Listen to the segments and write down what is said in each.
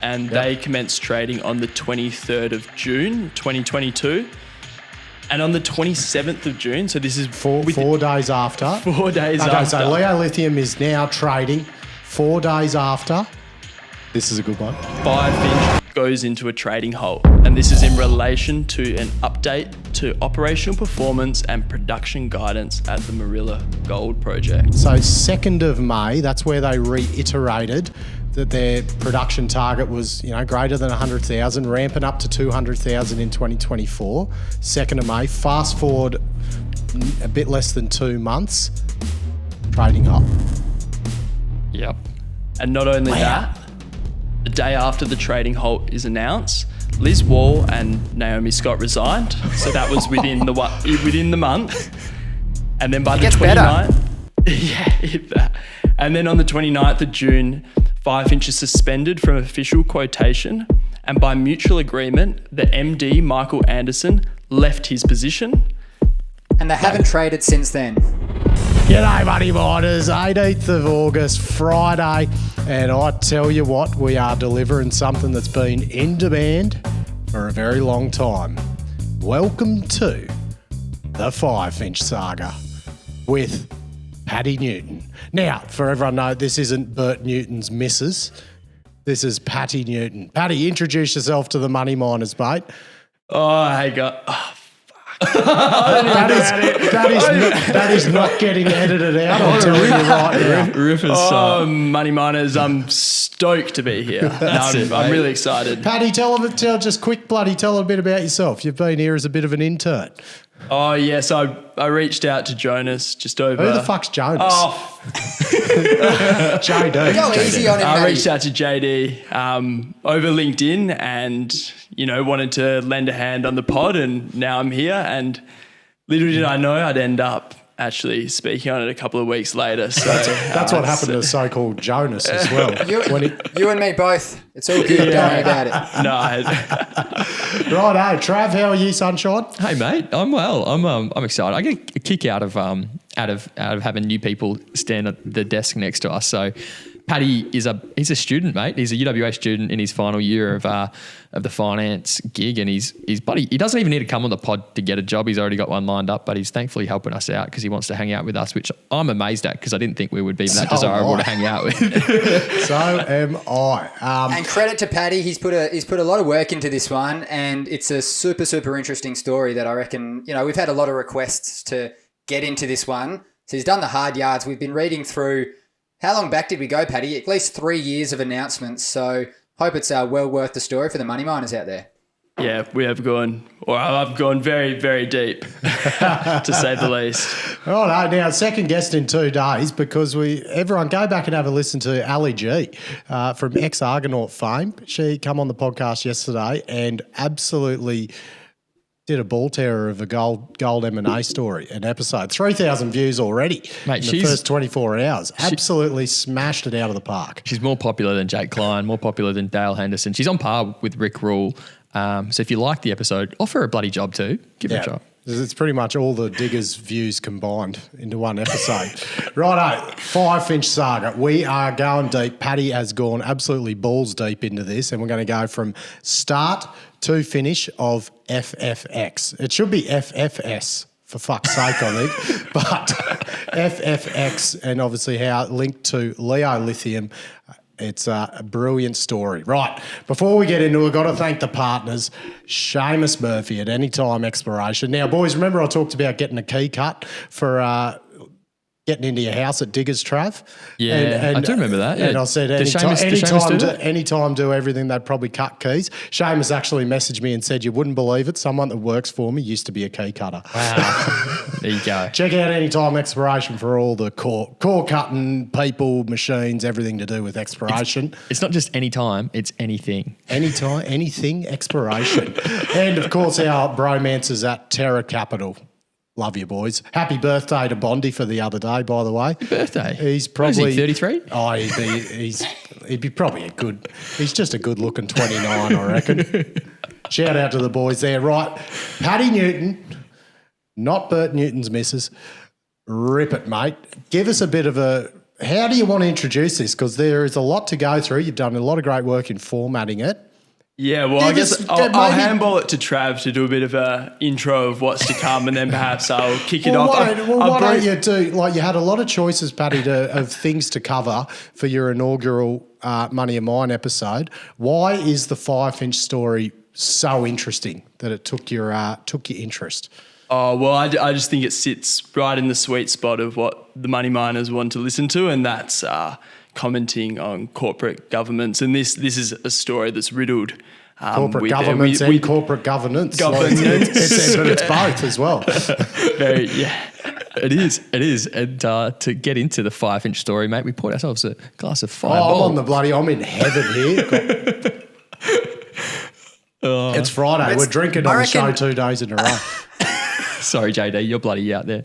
and they commenced trading on the 23rd of June, 2022. And on the 27th of June, so this is... Four days after. 4 days after. So Leo Lithium is now trading 4 days after. This is a good one. Firefinch goes into a trading halt, and this is in relation to an update to operational performance and production guidance at the Morila Gold Project. So 2nd of May, that's where they reiterated that their production target was, greater than 100,000, ramping up to 200,000 in 2024. 2nd of May, fast forward a bit less than 2 months, trading up. Yep. And not only that, the day after the trading halt is announced, Liz Wall and Naomi Scott resigned. So that was within the month. And then by the 29th, and then on the 29th of June, Firefinch is suspended from official quotation, and by mutual agreement, the MD, Michael Anderson, left his position. And they haven't traded since then. G'day, money miners. 18th of August, Friday. And I tell you what, we are delivering something that's been in demand for a very long time. Welcome to the Firefinch saga with Paddy Newton. Now, for everyone know, this isn't Bert Newton's missus. This is Patty Newton. Paddy, introduce yourself to the money miners, mate. Oh, hey, God. Oh, That is not getting edited out. I'm telling you right now. Money miners, I'm stoked to be here. I'm really excited. Paddy, tell a bit about yourself. You've been here as a bit of an intern. Oh, yes. I reached out to Jonas just over... Who the fuck's Jonas? Oh. JD. Go easy on him, I reached out to JD over LinkedIn and, wanted to lend a hand on the pod, and now I'm here, and little did I know I'd end up actually speaking on it a couple of weeks later. So that's what happened to so-called Jonas as well. You and me both. It's all good. Don't worry about it. No. Right, hey, Trav, how are you, sunshine? Hey, mate, I'm well. I'm excited. I get a kick out of having new people stand at the desk next to us. So Paddy he's a student, mate. He's a UWA student in his final year of the finance gig, and he's buddy. He doesn't even need to come on the pod to get a job. He's already got one lined up, but he's thankfully helping us out because he wants to hang out with us, which I'm amazed at because I didn't think we would be that desirable to hang out with. So am I. And credit to Paddy, he's put a lot of work into this one, and it's a super, super interesting story that I reckon, we've had a lot of requests to get into this one. So he's done the hard yards. We've been reading through, how long back did we go, Paddy? At least 3 years of announcements. So hope it's well worth the story for the money miners out there. Yeah, I've gone very, very deep, to say the least. Oh, no, now second guest in 2 days because everyone go back and have a listen to Ali G from ex-Argonaut fame. She come on the podcast yesterday and absolutely did a ball terror of a gold M&A story, an episode. 3,000 views already, mate, in the first 24 hours. Absolutely smashed it out of the park. She's more popular than Jake Klein, more popular than Dale Henderson. She's on par with Rick Rule. So if you like the episode, offer her a bloody job too. Give her a job. It's pretty much all the Diggers' views combined into one episode. Righto, Firefinch saga. We are going deep. Paddy has gone absolutely balls deep into this, and we're going to go from start to finish of FFX. It should be FFS, for fuck's sake, I think. But FFX, and obviously how it linked to Leo Lithium. It's a brilliant story. Right, before we get into it, we've got to thank the partners, Seamus Murphy at Anytime Exploration. Now, boys, remember I talked about getting a key cut for getting into your house at Diggers, Trav? Yeah, and I do remember that. Yeah. And I said anytime do everything, they'd probably cut keys. Seamus actually messaged me and said, you wouldn't believe it, someone that works for me used to be a key cutter. Wow. There you go. Check out Anytime Exploration for all the core cutting, people, machines, everything to do with exploration. It's not just any time, it's anything. Anytime, anything, exploration. And, of course, our bromances at Terra Capital. Love you, boys. Happy birthday to Bondi for the other day, by the way. Happy birthday. He's probably... What is he, 33? Oh, he'd be probably he's just a good-looking 29, I reckon. Shout out to the boys there. Right, Paddy Newton, not Bert Newton's missus. Rip it, mate. Give us a bit of how do you want to introduce this? Because there is a lot to go through. You've done a lot of great work in formatting it. Yeah, well, I guess I'll handball it to Trav to do a bit of a intro of what's to come, and then perhaps I'll kick it off. Why don't you do, like you had a lot of choices, Paddy, of things to cover for your inaugural Money of Mine episode. Why is the Firefinch story so interesting that it took your interest? Oh, well, I just think it sits right in the sweet spot of what the money miners want to listen to, and that's commenting on corporate governments. And this is a story that's riddled. Corporate governments and corporate governance. Governance. But it's both as well. It is. And to get into the Firefinch story, mate, we poured ourselves a glass of Oh, Fireball. I'm in heaven here. It's Friday. We're drinking on the show 2 days in a row. Sorry, JD, you're bloody out there.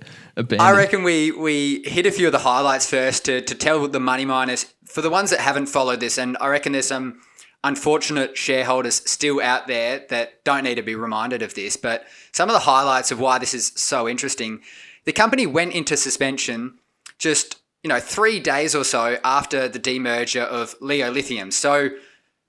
I reckon we hit a few of the highlights first to tell the money miners, for the ones that haven't followed this, and I reckon there's some unfortunate shareholders still out there that don't need to be reminded of this, but some of the highlights of why this is so interesting. The company went into suspension just 3 days or so after the demerger of Leo Lithium. So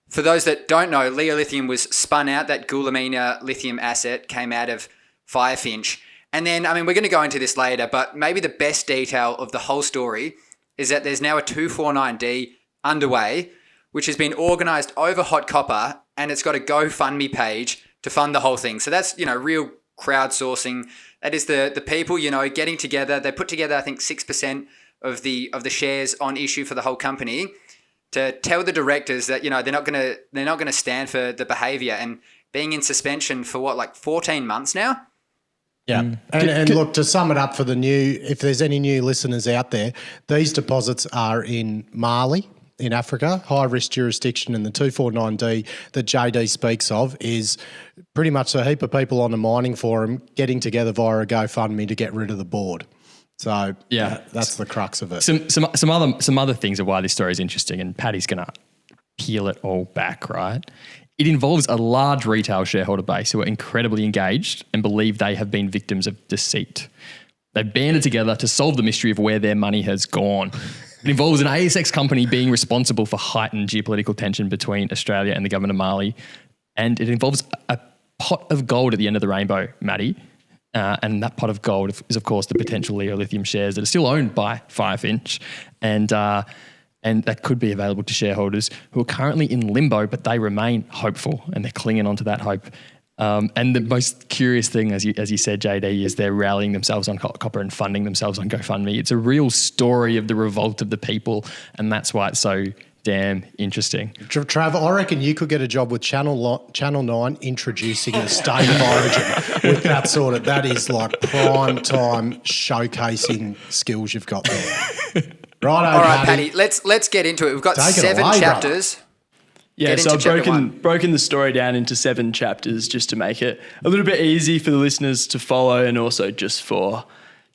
for those that don't know, Leo Lithium was spun out. That Goulamina lithium asset came out of Firefinch. And then, we're going to go into this later, but maybe the best detail of the whole story is that there's now a 249D underway, which has been organised over Hot Copper, and it's got a GoFundMe page to fund the whole thing. So that's, real crowdsourcing. That is the people, getting together. They put together, I think, 6% of the shares on issue for the whole company to tell the directors that, they're not going to stand for the behaviour, and being in suspension for 14 months now. Yeah. And look, to sum it up for if there's any new listeners out there, these deposits are in Mali, in Africa, high-risk jurisdiction, and the 249D that JD speaks of is pretty much a heap of people on a mining forum getting together via a GoFundMe to get rid of the board. So that's the crux of it. Some other things of why this story is interesting, and Paddy's going to peel it all back, right? It involves a large retail shareholder base who are incredibly engaged and believe they have been victims of deceit. They've banded together to solve the mystery of where their money has gone. It involves an ASX company being responsible for heightened geopolitical tension between Australia and the government of Mali. And it involves a pot of gold at the end of the rainbow, Matty. And that pot of gold is, of course, the potential Leo Lithium shares that are still owned by Firefinch. And that could be available to shareholders who are currently in limbo, but they remain hopeful and they're clinging on to that hope. And the most curious thing, as you said, JD, is they're rallying themselves on copper and funding themselves on GoFundMe. It's a real story of the revolt of the people, and that's why it's so damn interesting. Trav, I reckon you could get a job with Channel 9 introducing the state of origin with that that is like prime time showcasing skills you've got there. All right, Paddy, let's get into it. We've got 7 chapters. Yeah, so I've broken the story down into 7 chapters just to make it a little bit easy for the listeners to follow, and also just for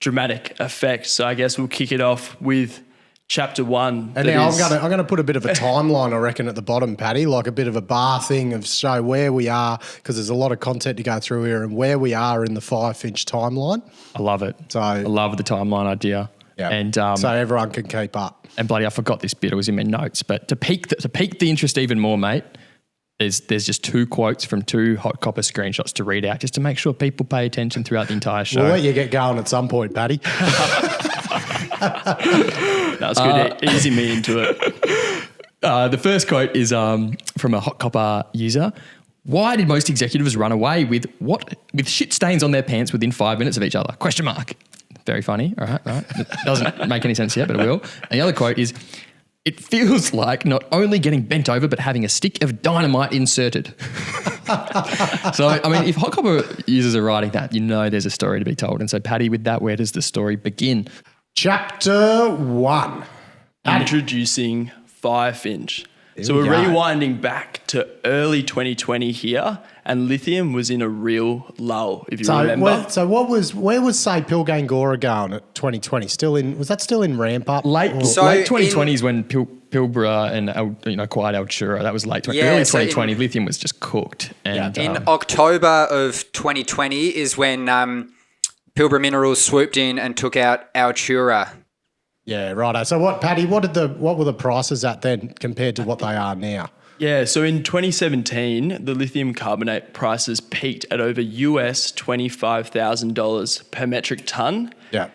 dramatic effect. So I guess we'll kick it off with chapter 1. And now I'm going to put a bit of a timeline, I reckon, at the bottom, Paddy, like a bit of a bar thing of show where we are, because there's a lot of content to go through here, and where we are in the Firefinch timeline. I love it. So I love the timeline idea. Yeah. And so everyone can keep up. And bloody, I forgot this bit. It was in my notes. But to pique the interest even more, mate, there's just 2 quotes from 2 Hot Copper screenshots to read out, just to make sure people pay attention throughout the entire show. We'll let you get going at some point, Paddy. That's good. Easy me into it. The first quote is from a Hot Copper user. Why did most executives run away with shit stains on their pants within 5 minutes of each other? ? Very funny. All right. It doesn't make any sense yet, but it will. And the other quote is, it feels like not only getting bent over, but having a stick of dynamite inserted. So, if Hot Copper users are writing that, there's a story to be told. And so, Paddy, with that, where does the story begin? Chapter 1. Introducing Firefinch. So we're rewinding back to early 2020 here, and lithium was in a real lull, if you remember. Where was say Pilgangoora going at 2020? Was that still in ramp up? Late 2020 is when Pilbara and acquired Altura. That was late 2020. Early 2020, lithium was just cooked. And in October of 2020 is when Pilbara Minerals swooped in and took out Altura. Yeah, righto. So what, Paddy? What were the prices at then compared to what they are now? Yeah, so in 2017, the lithium carbonate prices peaked at over US $25,000 per metric ton. Yeah.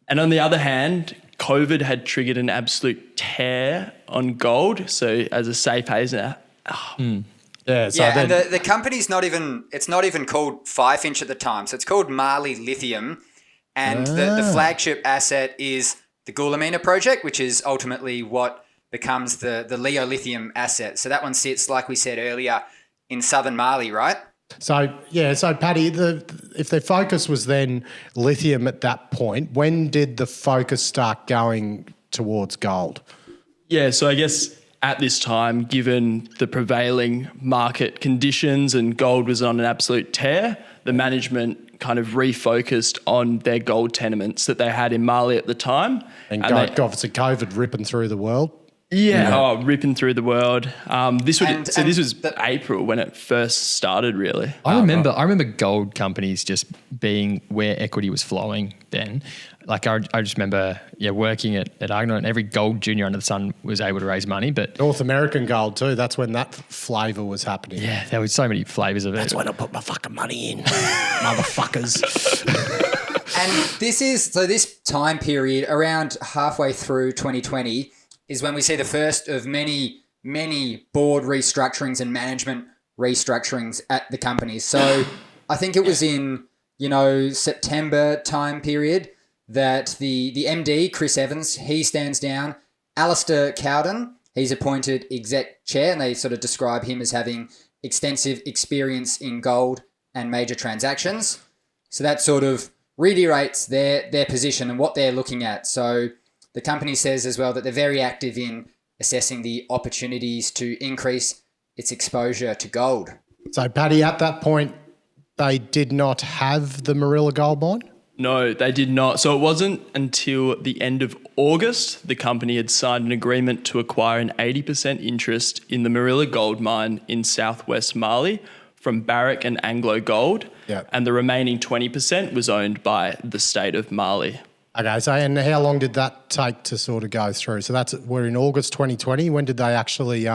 And on the other hand, COVID had triggered an absolute tear on gold. So as a safe haven, Yeah. So Yeah, then, and the company's not even called Firefinch at the time. So it's called Marley Lithium. And the flagship asset is the Goulamina project, which is ultimately what becomes the Leo lithium asset. So that one sits, like we said earlier, in southern Mali, right? So Paddy, if their focus was then lithium at that point, when did the focus start going towards gold? yeah, so I guess at this time, given the prevailing market conditions and gold was on an absolute tear, the management kind of refocused on their gold tenements that they had in Mali at the time. And they- obviously COVID ripping through the world. ripping through the world. This was the- April when it first started, really. I remember gold companies just being where equity was flowing then. Like I just remember working at Argonaut, and every gold junior under the sun was able to raise money. But North American gold too. That's when that flavour was happening. yeah, there was so many flavors of it. That's when I put my fucking money in, motherfuckers. And this time period, around halfway through 2020, is when we see the first of many, many board restructurings and management restructurings at the company. So I think it was in, September time period that the MD, Chris Evans, he stands down. Alistair Cowden, he's appointed exec chair, and they sort of describe him as having extensive experience in gold and major transactions. So that sort of reiterates their position and what they're looking at. So the company says as well that they're very active in assessing the opportunities to increase its exposure to gold. So, Paddy, at that point, they did not have the Morila gold mine? No, they did not. So it wasn't until the end of August the company had signed an agreement to acquire an 80% interest in the Morila gold mine in southwest Mali from Barrick and Anglo Gold. Yeah. And the remaining 20% was owned by the state of Mali. Okay, so and how long did that take to sort of go through? So we're in August 2020. When did they actually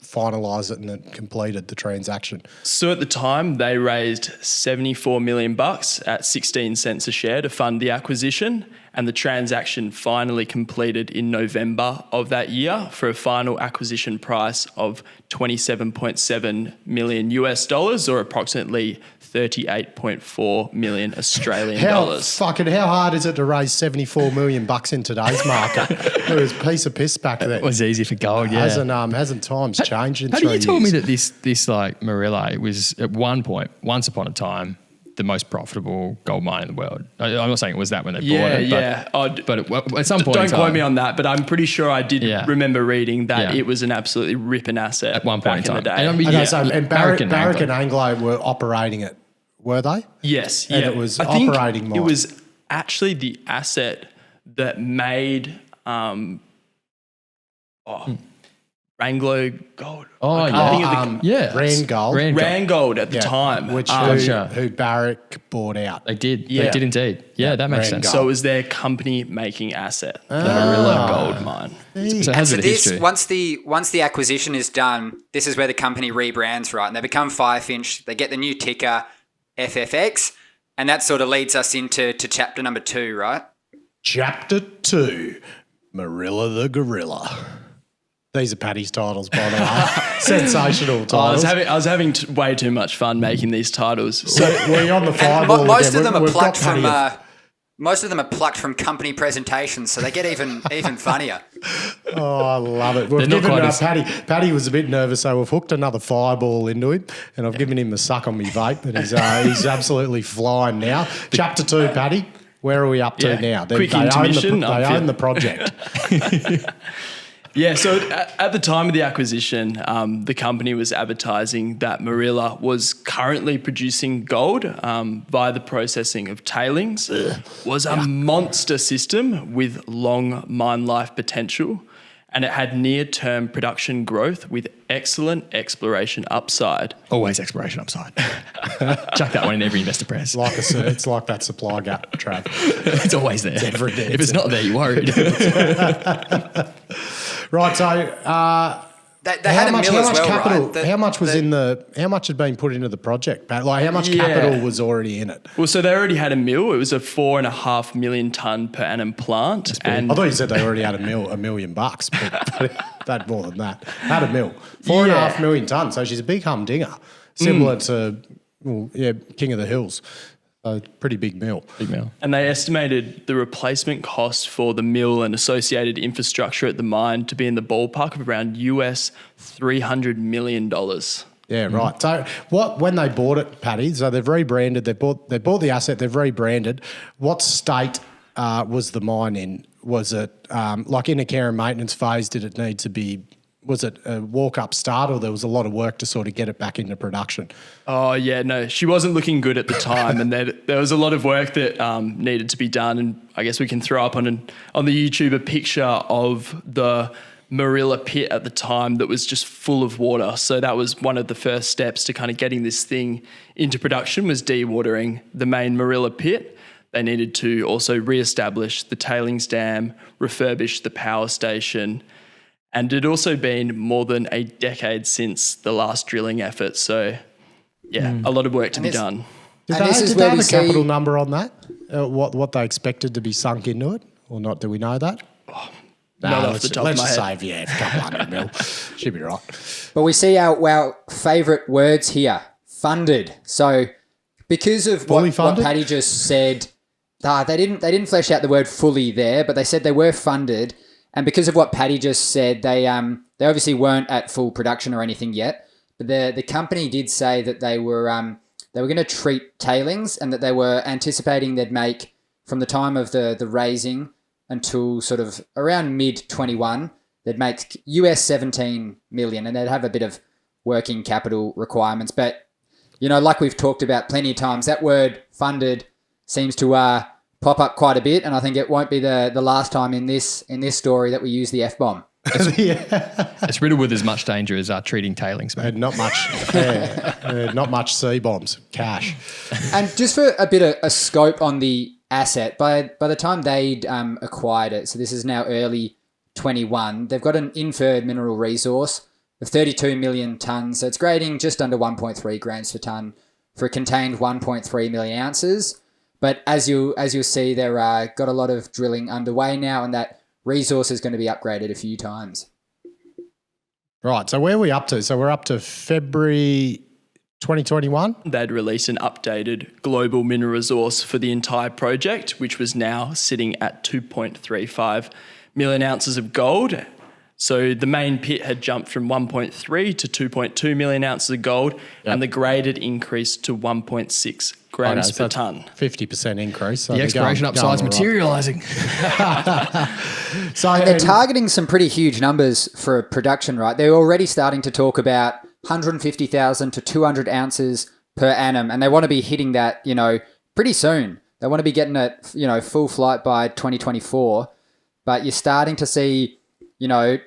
finalise it and then completed the transaction? So at the time, they raised $74 million at 16 cents a share to fund the acquisition, and the transaction finally completed in November of that year for a final acquisition price of $27.7 million US dollars, or approximately 38.4 million Australian dollars. How hard is it to raise $74 million in today's market? It was a piece of piss back then. It was easy for gold, yeah. Hasn't times changed in 3 Paddy, years? you told me that this like Morila was at one point, once upon a time, the most profitable gold mine in the world. I'm not saying it was that when they bought it, but at some point, Don't quote me on that, but I'm pretty sure I did remember reading that Yeah. it was an absolutely ripping asset at one point back in in time. the day. And I mean, And Barrick and Anglo were operating it, were they? Yes, And yeah. it was I think operating mine. It was actually the asset that made Anglo Gold. Oh, I can't yeah. think of the- Yeah. Rand Gold. Randgold at the time. Which Gotcha. who Barrick bought out. They did. Yeah. They did indeed. Yeah, that makes Rand sense. Gold. So it was their company making asset, the Morila gold mine. So it And has so a bit of this, history. once the acquisition is done, this is where the company rebrands, right? And they become Firefinch. They get the new ticker FFX, and that sort of leads us into chapter number 2, right? Chapter 2, Morila the Gorilla. These are Paddy's titles, by the way. Sensational titles. I was having way too much fun making these titles. So We're on the And fireball most again. of them are We've got plucked Paddy from. Most of them are plucked from company presentations, so they get even funnier. Oh, I love it. We've They're not given quite Paddy was a bit nervous, so we've hooked another fireball into him, and I've given him a suck on me vape, and he's absolutely flying now. Chapter 2, Paddy. Where are we up to now? Quick intermission. They own the project. Yeah, so at the time of the acquisition, the company was advertising that Morila was currently producing gold via the processing of tailings, was a monster system with long mine life potential, and it had near-term production growth with excellent exploration upside. Always exploration upside. Chuck that one in every investor press. It's like that supply gap, Trav. It's always there. It's every day. If it's not there, you're worried. Right, so They had a mill as well, capital, right? how much was how much had been put into the project, Pat? Like how much capital was already in it? Well, so they already had a mill. It was a 4.5 million tonne per annum plant. And I thought you said they already had $1 million, but they had more than that. Had a mill. 4.5 million tonnes, so she's a big humdinger. Similar to, King of the Hills. A pretty big mill. Big mill. And they estimated the replacement cost for the mill and associated infrastructure at the mine to be in the ballpark of around US $300 million. Yeah, right. So when they bought it, Paddy, so they've rebranded, they bought the asset, they've rebranded. What state was the mine in? Was it like in a care and maintenance phase, did it need to be, was it a walk-up start or there was a lot of work to sort of get it back into production? Oh, yeah, no, she wasn't looking good at the time and there was a lot of work that needed to be done, and I guess we can throw up on the YouTube a picture of the Morila pit at the time that was just full of water. So that was one of the first steps to kind of getting this thing into production, was dewatering the main Morila pit. They needed to also re-establish the tailings dam, refurbish the power station, and it had also been more than a decade since the last drilling effort. So, a lot of work to be done. Did they have a capital number on that? What they expected to be sunk into it or not? Do we know that? Not off the top of my head. Let's just say, a couple hundred mil. Should be right. But we see our favourite words here, funded. So because of what Paddy just said, they didn't flesh out the word fully there, but they said they were funded. And because of what Paddy just said, they obviously weren't at full production or anything yet. But the company did say that they were going to treat tailings, and that they were anticipating they'd make, from the time of the raising until sort of around mid-21, they'd make US 17 million, and they'd have a bit of working capital requirements. But, like we've talked about plenty of times, that word funded seems to pop up quite a bit, and I think it won't be the last time in this story that we use the F-bomb. It's riddled with as much danger as treating tailings, mate. Not much C-bombs, cash. And just for a bit of a scope on the asset, by the time they'd acquired it, so this is now early 21, they've got an inferred mineral resource of 32 million tonnes, so it's grading just under 1.3 grams per tonne for a contained 1.3 million ounces. But as you'll see, they're got a lot of drilling underway now, and that resource is going to be upgraded a few times. Right. So where are we up to? So we're up to February 2021. They'd released an updated global mineral resource for the entire project, which was now sitting at 2.35 million ounces of gold. So the main pit had jumped from 1.3 to 2.2 million ounces of gold, and the grade had increased to 1.6 grams per tonne. 50% increase. So the exploration upside's materialising. So they're targeting some pretty huge numbers for production, right? They're already starting to talk about 150,000 to 200 ounces per annum, and they want to be hitting that, pretty soon. They want to be getting it, full flight by 2024, but you're starting to see,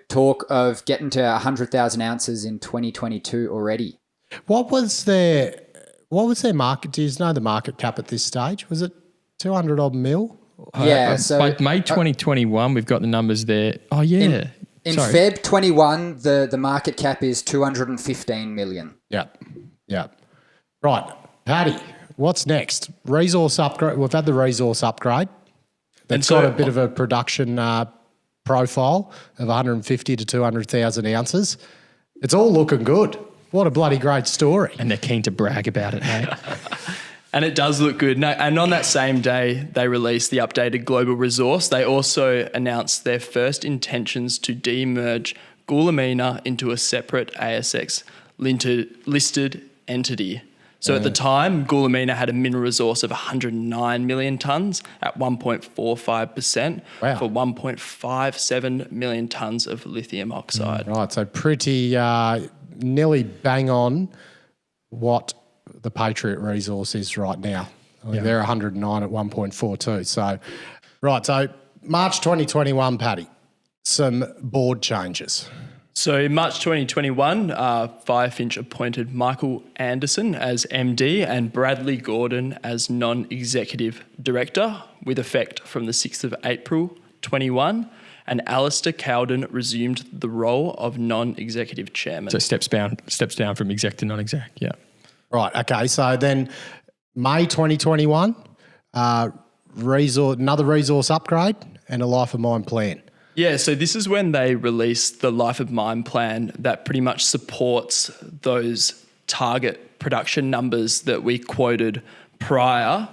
talk of getting to 100,000 ounces in 2022 already. What was their market? Do you know the market cap at this stage? Was it 200 odd mil? Yeah. So by May 2021, we've got the numbers there. Oh yeah. In Feb 21, the market cap is 215 million. Yeah. Right, Paddy. What's next? Resource upgrade. We've had the resource upgrade. That's got a bit of a production profile of 150 to 200,000 ounces. It's all looking good. What a bloody great story. And they're keen to brag about it, mate. And it does look good. And on that same day, they released the updated global resource. They also announced their first intentions to de-merge Goulamina into a separate ASX listed entity. So at the time, Goulamina had a mineral resource of 109 million tonnes at 1.45% for 1.57 million tonnes of lithium oxide. Right, so pretty nearly bang on what the Patriot resource is right now. They're 109 at 1.42. So, right, so March 2021, Paddy, some board changes. So in March 2021, Firefinch appointed Michael Anderson as MD and Bradley Gordon as non-executive director with effect from the 6th of April 21, and Alistair Cowden resumed the role of non-executive chairman. So steps down from exec to non-exec. Yeah. Right. Okay. So then May 2021, another resource upgrade and a life of mine plan. Yeah, so this is when they released the life of mine plan that pretty much supports those target production numbers that we quoted prior,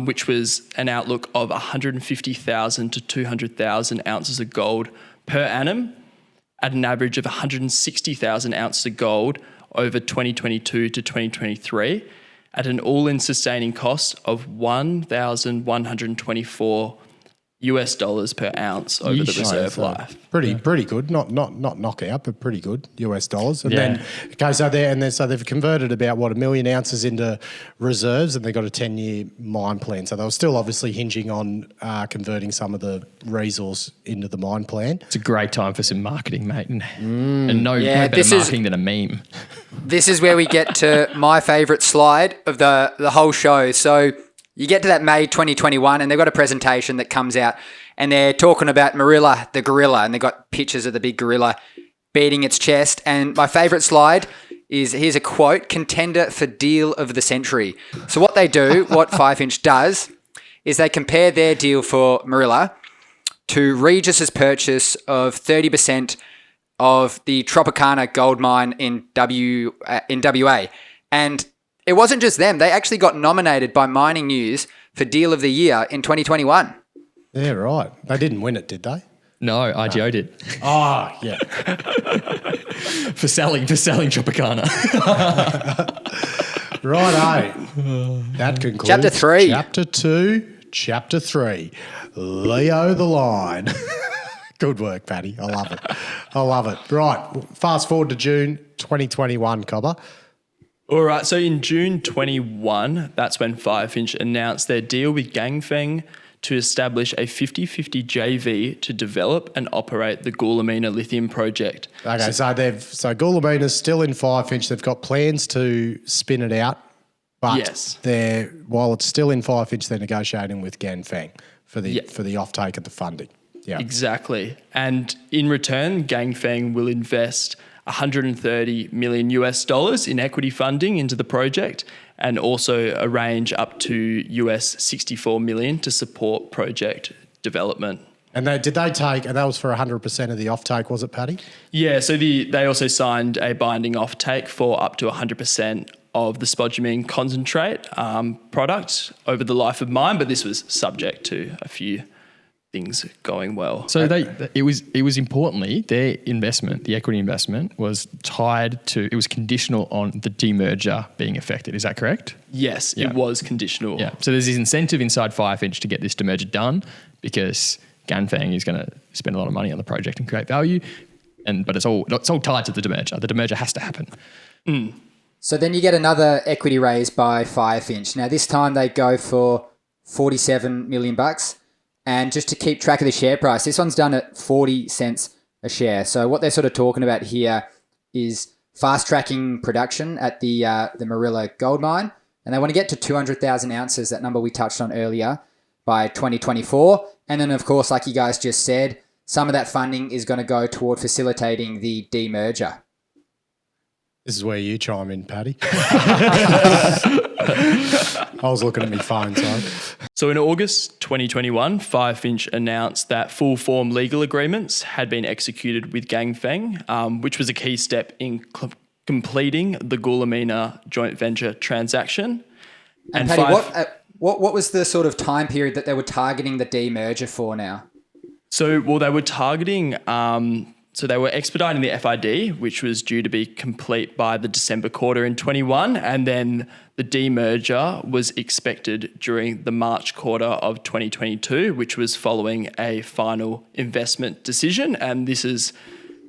which was an outlook of 150,000 to 200,000 ounces of gold per annum at an average of 160,000 ounces of gold over 2022 to 2023 at an all-in sustaining cost of $1,124 per ounce over the reserve life. Pretty good. Not knockout, but pretty good US dollars. And then so they've converted about 1 million ounces into reserves, and they've got a 10-year mine plan. So they were still obviously hinging on converting some of the resource into the mine plan. It's a great time for some marketing, mate, and no better marketing than a meme. This is where we get to my favourite slide of the whole show. So you get to that May 2021 and they've got a presentation that comes out and they're talking about Morila, the gorilla, and they've got pictures of the big gorilla beating its chest. And my favourite slide is, here's a quote, contender for deal of the century. So what they do, what Firefinch does, is they compare their deal for Morila to Regis's purchase of 30% of the Tropicana gold mine in WA. And it wasn't just them. They actually got nominated by Mining News for Deal of the Year in 2021. Yeah, right. They didn't win it, did they? No, IGO did. Oh, yeah. for selling Tropicana. Righto. That concludes Chapter 3. Chapter 2, Chapter 3. Leo the Line. Good work, Paddy. I love it. Right. Fast forward to June 2021, Cobber. All right, so in June 21, that's when Firefinch announced their deal with Ganfeng to establish a 50-50 JV to develop and operate the Goulamina lithium project. Okay, so Goulamina's still in Firefinch. They've got plans to spin it out, but yes, while it's still in Firefinch, they're negotiating with Ganfeng for the offtake of the funding. Yeah, exactly. And in return, Ganfeng will invest $130 million in equity funding into the project, and also arrange up to $64 million to support project development. And that was for 100% of the offtake, was it, Paddy? Yeah, so they also signed a binding offtake for up to 100% of the spodumene concentrate product over the life of mine, but this was subject to a few things going well. So it was importantly, their investment, the equity investment, was conditional on the demerger being effected. Is that correct? Yes, It was conditional. Yeah. So there's this incentive inside Firefinch to get this demerger done, because Ganfeng is going to spend a lot of money on the project and create value, but it's all tied to the demerger. The demerger has to happen. Mm. So then you get another equity raise by Firefinch. Now this time they go for $47 million. And just to keep track of the share price, this one's done at 40 cents a share. So what they're sort of talking about here is fast-tracking production at the Morila gold mine. And they want to get to 200,000 ounces, that number we touched on earlier, by 2024. And then, of course, like you guys just said, some of that funding is going to go toward facilitating the demerger. This is where you chime in, Paddy. I was looking at my phone, sorry. So in August 2021, Firefinch announced that full form legal agreements had been executed with Ganfeng, which was a key step in completing the Goulamina joint venture transaction. And Paddy, what was the sort of time period that they were targeting the demerger for now? So, they were targeting... So they were expediting the FID, which was due to be complete by the December quarter in 21, and then the demerger was expected during the March quarter of 2022, which was following a final investment decision. And this is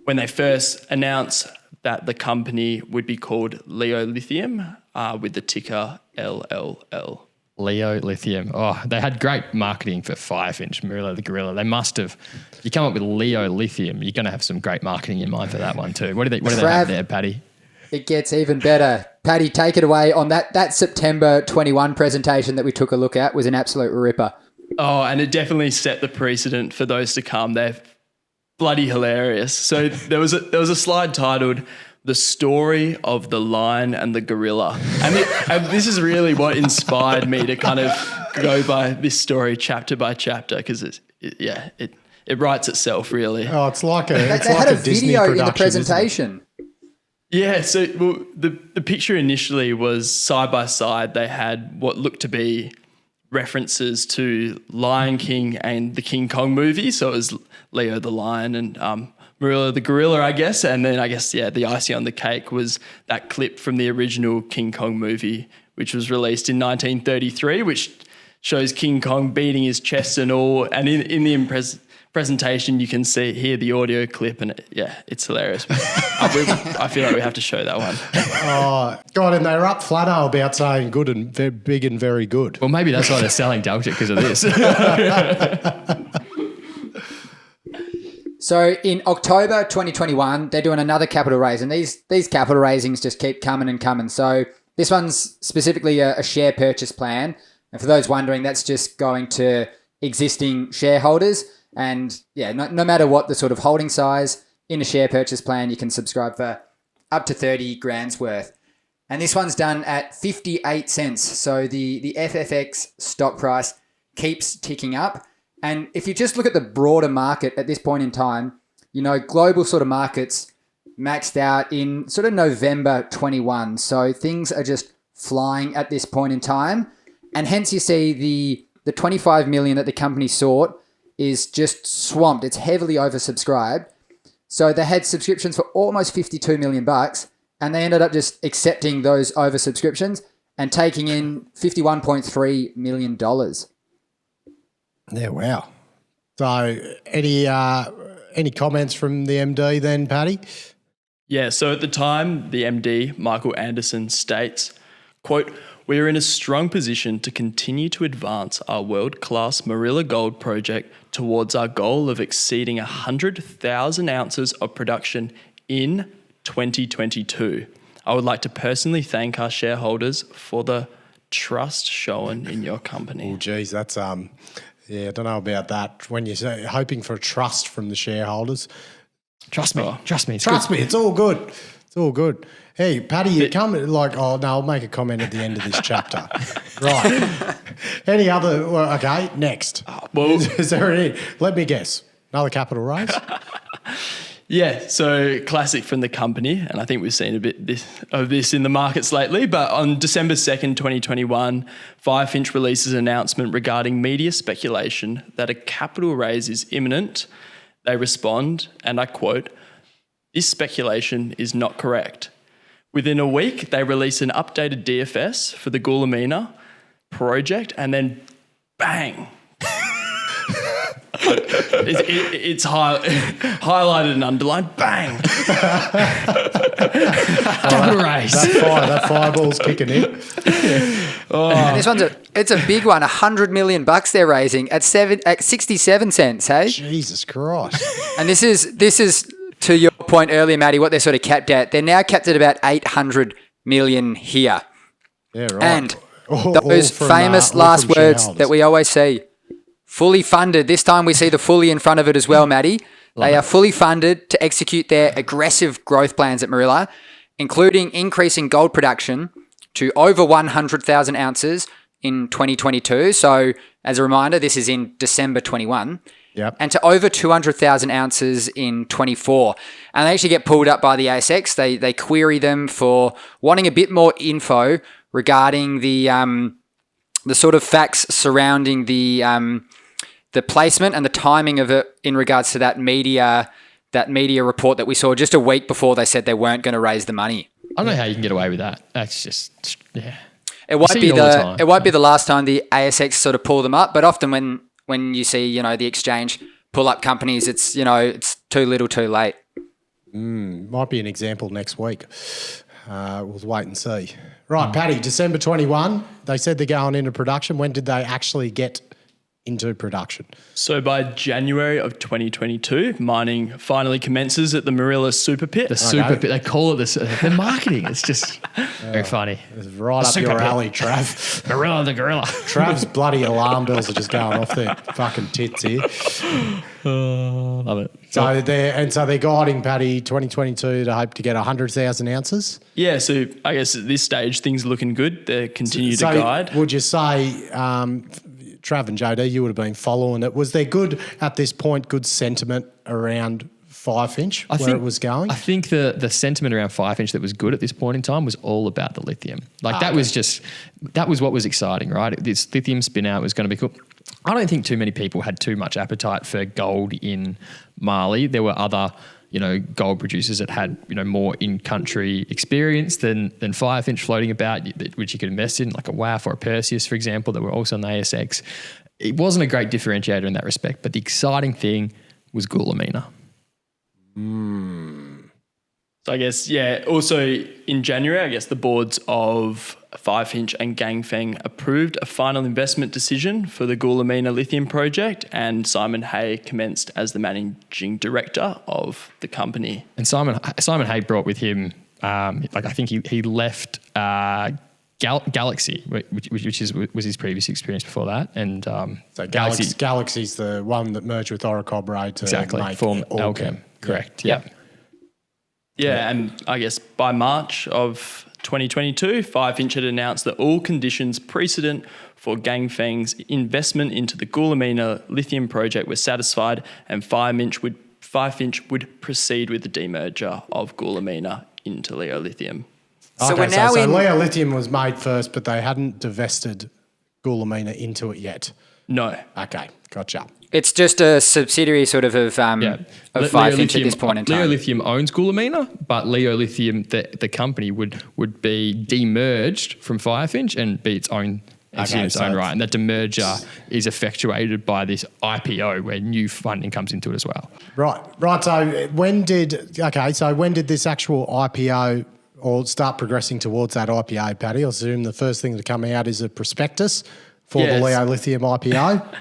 when they first announced that the company would be called Leo Lithium with the ticker LLL. Leo Lithium. Oh, they had great marketing for Firefinch, Morila the gorilla. They must have. You come up with Leo Lithium, you're going to have some great marketing in mind for that one too. What do they have there, Paddy? It gets even better. Paddy, take it away on that September 21 presentation that we took a look at was an absolute ripper. Oh, and it definitely set the precedent for those to come. They're bloody hilarious. So there was a slide titled "The Story of the Lion and the Gorilla," and this is really what inspired me to kind of go by this story chapter by chapter, because it writes itself really. Oh, it's like a They had a video in the presentation. Yeah, so the picture initially was side by side. They had what looked to be references to Lion King and the King Kong movie. So it was Leo the lion and Morila the gorilla, I guess. And then the icing on the cake was that clip from the original King Kong movie, which was released in 1933, which shows King Kong beating his chest and all. And in the presentation, you can hear the audio clip, and it's hilarious. I feel like we have to show that one. Oh, God, and they were up flat about saying good and very big and very good. Well, maybe that's why they're selling Delta, because of this. So in October 2021, they're doing another capital raise, and these capital raisings just keep coming and coming. So this one's specifically a share purchase plan. And for those wondering, that's just going to existing shareholders. And no matter what the sort of holding size in a share purchase plan, you can subscribe for up to 30 grand's worth. And this one's done at 58 cents. So the FFX stock price keeps ticking up. And if you just look at the broader market at this point in time, global sort of markets maxed out in sort of November 21. So things are just flying at this point in time. And hence you see the 25 million that the company sought is just swamped. It's heavily oversubscribed. So they had subscriptions for almost $52 million, and they ended up just accepting those oversubscriptions and taking in $51.3 million. Yeah, wow. So any comments from the MD then, Paddy? Yeah, so at the time, the MD, Michael Anderson, states, quote, "We are in a strong position to continue to advance our world-class Morila Gold project towards our goal of exceeding 100,000 ounces of production in 2022. I would like to personally thank our shareholders for the trust shown in your company." Oh, geez, that's I don't know about that. When you say hoping for trust from the shareholders, Trust me. It's all good. It's all good. Hey, Paddy, you come I'll make a comment at the end of this chapter. Right. Any other? Okay, next. Well, is there any? Let me guess. Another capital raise? Yeah, so classic from the company, and I think we've seen a bit of this in the markets lately, but on December 2nd, 2021, Firefinch releases an announcement regarding media speculation that a capital raise is imminent. They respond, and I quote, "This speculation is not correct." Within a week, they release an updated DFS for the Goulamina project, and then bang. It's highlighted and underlined. Bang. Capital raise. That fireball's kicking in. And this one's it's a big one. $100 million they're raising at 67 cents. Hey, Jesus Christ! And this is to your point earlier, Matty. What they're sort of capped at. They're now capped at about 800 million here. Yeah, right. And All those from, famous all last from words shareholders. that we always see. Fully funded. This time we see the fully in front of it as well, Matty. They are fully funded to execute their aggressive growth plans at Morila, including increasing gold production to over 100,000 ounces in 2022. So as a reminder, this is in December 21. Yep. And to over 200,000 ounces in 24. And they actually get pulled up by the ASX. They query them for wanting a bit more info regarding the sort of facts surrounding the placement and the timing of it in regards to that media report that we saw just a week before they said they weren't going to raise the money. I don't know how you can get away with that. That's just, yeah. It won't be the last time the ASX sort of pull them up, but often when you see, the exchange pull up companies, it's too little too late. Might be an example next week. We'll wait and see. Right, Paddy, December 21, they said they're going into production. When did they actually get into production? So by January of 2022, mining finally commences at the Morila Super Pit. The super pit, they call it the marketing. It's just very funny. It's right up your alley, Trav. Gorilla the gorilla. Trav's bloody alarm bells are just going off their fucking tits here. Love it. So they're guiding, Paddy, 2022 to hope to get 100,000 ounces. Yeah, so I guess at this stage, things are looking good. They continue to guide. Would you say, Trav and JD, you would have been following it. Was there good, at this point, good sentiment around Firefinch, it was going? I think the sentiment around Firefinch that was good at this point in time was all about the lithium. That was what was exciting, right? This lithium spin out was going to be cool. I don't think too many people had too much appetite for gold in Mali. There were other, gold producers that had, more in-country experience than Firefinch floating about, which you could invest in, like a WAF or a Perseus, for example, that were also on the ASX. It wasn't a great differentiator in that respect, but the exciting thing was Goulamina. So I guess, also in January, I guess the boards of Firefinch and Ganfeng approved a final investment decision for the Goulamina lithium project, and Simon Hay commenced as the managing director of the company. And Simon Hay brought with him, I think he left Galaxy, which was his previous experience before that. And so Galaxy's the one that merged with Orocobre to make form Alchem. Correct. Yeah. Yeah, and I guess by March of 2022, Firefinch had announced that all conditions precedent for Ganfeng's investment into the Goulamina lithium project were satisfied, and Firefinch would proceed with the demerger of Goulamina into Leo Lithium. So we're now in... Leo Lithium was made first, but they hadn't divested Goulamina into it yet. No. Okay, gotcha. It's just a subsidiary sort of Firefinch at this point in time. Leo Lithium owns Goulamina, but Leo Lithium, the company, would be demerged from Firefinch and be its own entity in its own right. And that demerger is effectuated by this IPO where new funding comes into it as well. Right. So when did this actual IPO or start progressing towards that IPO, Paddy? I assume the first thing to come out is a prospectus for the Leo Lithium IPO.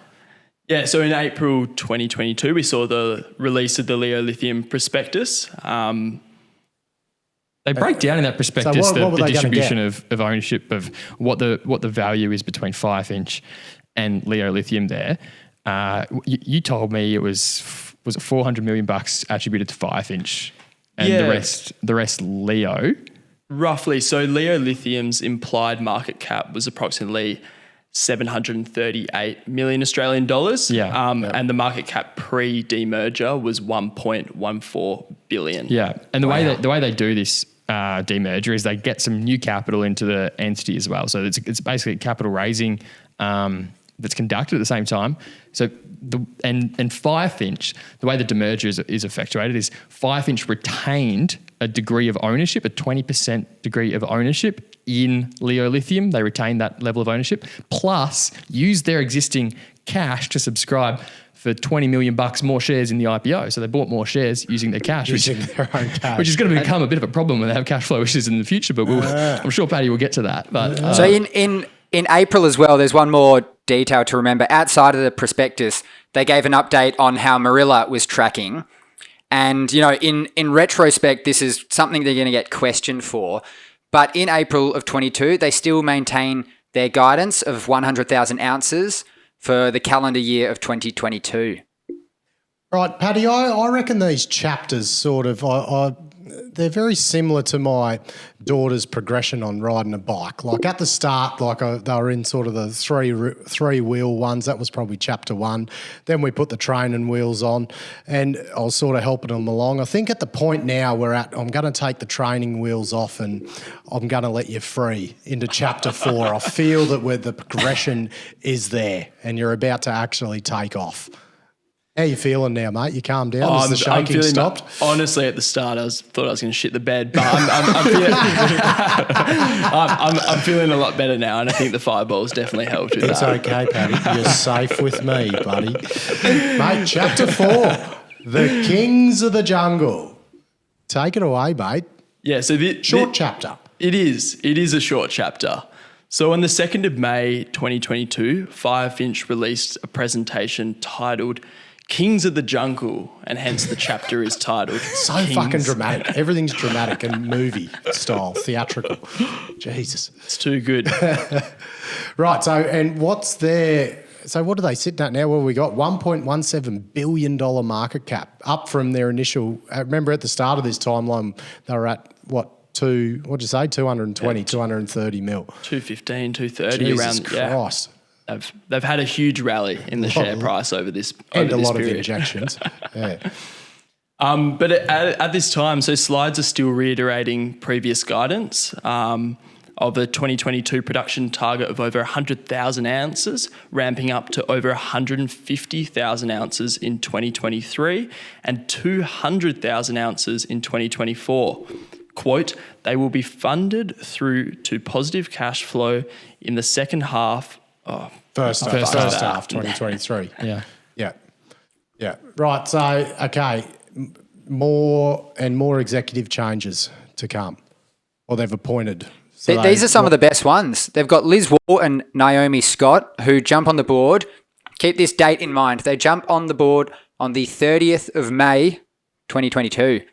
Yeah, so in April 2022, we saw the release of the Leo Lithium prospectus. They break down in that prospectus the distribution of ownership of what the value is between Firefinch and Leo Lithium there. You told me it was it $400 million attributed to Firefinch and the rest Leo? Roughly. So Leo Lithium's implied market cap was approximately 738 million Australian dollars. And the market cap pre-demerger was 1.14 billion. Yeah. And the way they do this demerger is they get some new capital into the entity as well. So it's basically capital raising that's conducted at the same time. So and Firefinch, the way the demerger is effectuated is Firefinch retained a degree of ownership, a 20% degree of ownership in Leo Lithium. They retained that level of ownership, plus used their existing cash to subscribe for $20 million more shares in the IPO. So they bought more shares using their cash, which is going to become a bit of a problem when they have cash flow issues in the future. But I'm sure Paddy will get to that. But so in April as well, there's one more detail to remember. Outside of the prospectus, they gave an update on how Morila was tracking. And, in retrospect, this is something they're going to get questioned for. But in April of 22, they still maintain their guidance of 100,000 ounces for the calendar year of 2022. Right, Paddy, I reckon these chapters sort of, they're very similar to my daughter's progression on riding a bike. Like at the start, they were in sort of the three wheel ones. That was probably chapter 1. Then we put the training wheels on and I was sort of helping them along. I think at the point now I'm going to take the training wheels off and I'm going to let you free into chapter 4. I feel that where the progression is there and you're about to actually take off. How you feeling now, mate? You calmed down? Has the shaking stopped? Honestly, at the start, thought I was going to shit the bed, but I'm feeling a lot better now, and I think the fireballs definitely helped with that. It's okay, Paddy. You're safe with me, buddy. Mate, chapter 4, the Kings of the Jungle. Take it away, mate. Yeah, so short chapter. It is. It is a short chapter. So on the 2nd of May 2022, Firefinch released a presentation titled Kings of the Jungle, and hence the chapter is titled So Kings. fucking dramatic. Everything's dramatic and movie style, theatrical. Jesus. It's too good. Right. So, and what's their? So, what are they sitting at now? Well, we got $1.17 billion market cap, up from their initial. I remember at the start of this timeline, they were at what? What'd you say? 220, 230 mil. 215, 230 Jesus around. Christ. Yeah. They've had a huge rally in the share price over this And over a this lot period. of injections. Yeah. But at this time, so slides are still reiterating previous guidance of a 2022 production target of over 100,000 ounces, ramping up to over 150,000 ounces in 2023 and 200,000 ounces in 2024. Quote, they will be funded through to positive cash flow in the second half. First half, 2023. Yeah. Yeah. Yeah. Right. So, okay, more and more executive changes to come, or they've appointed. So These are some of the best ones. They've got Liz Wall and Naomi Scott who jump on the board. Keep this date in mind. They jump on the board on the 30th of May, 2022.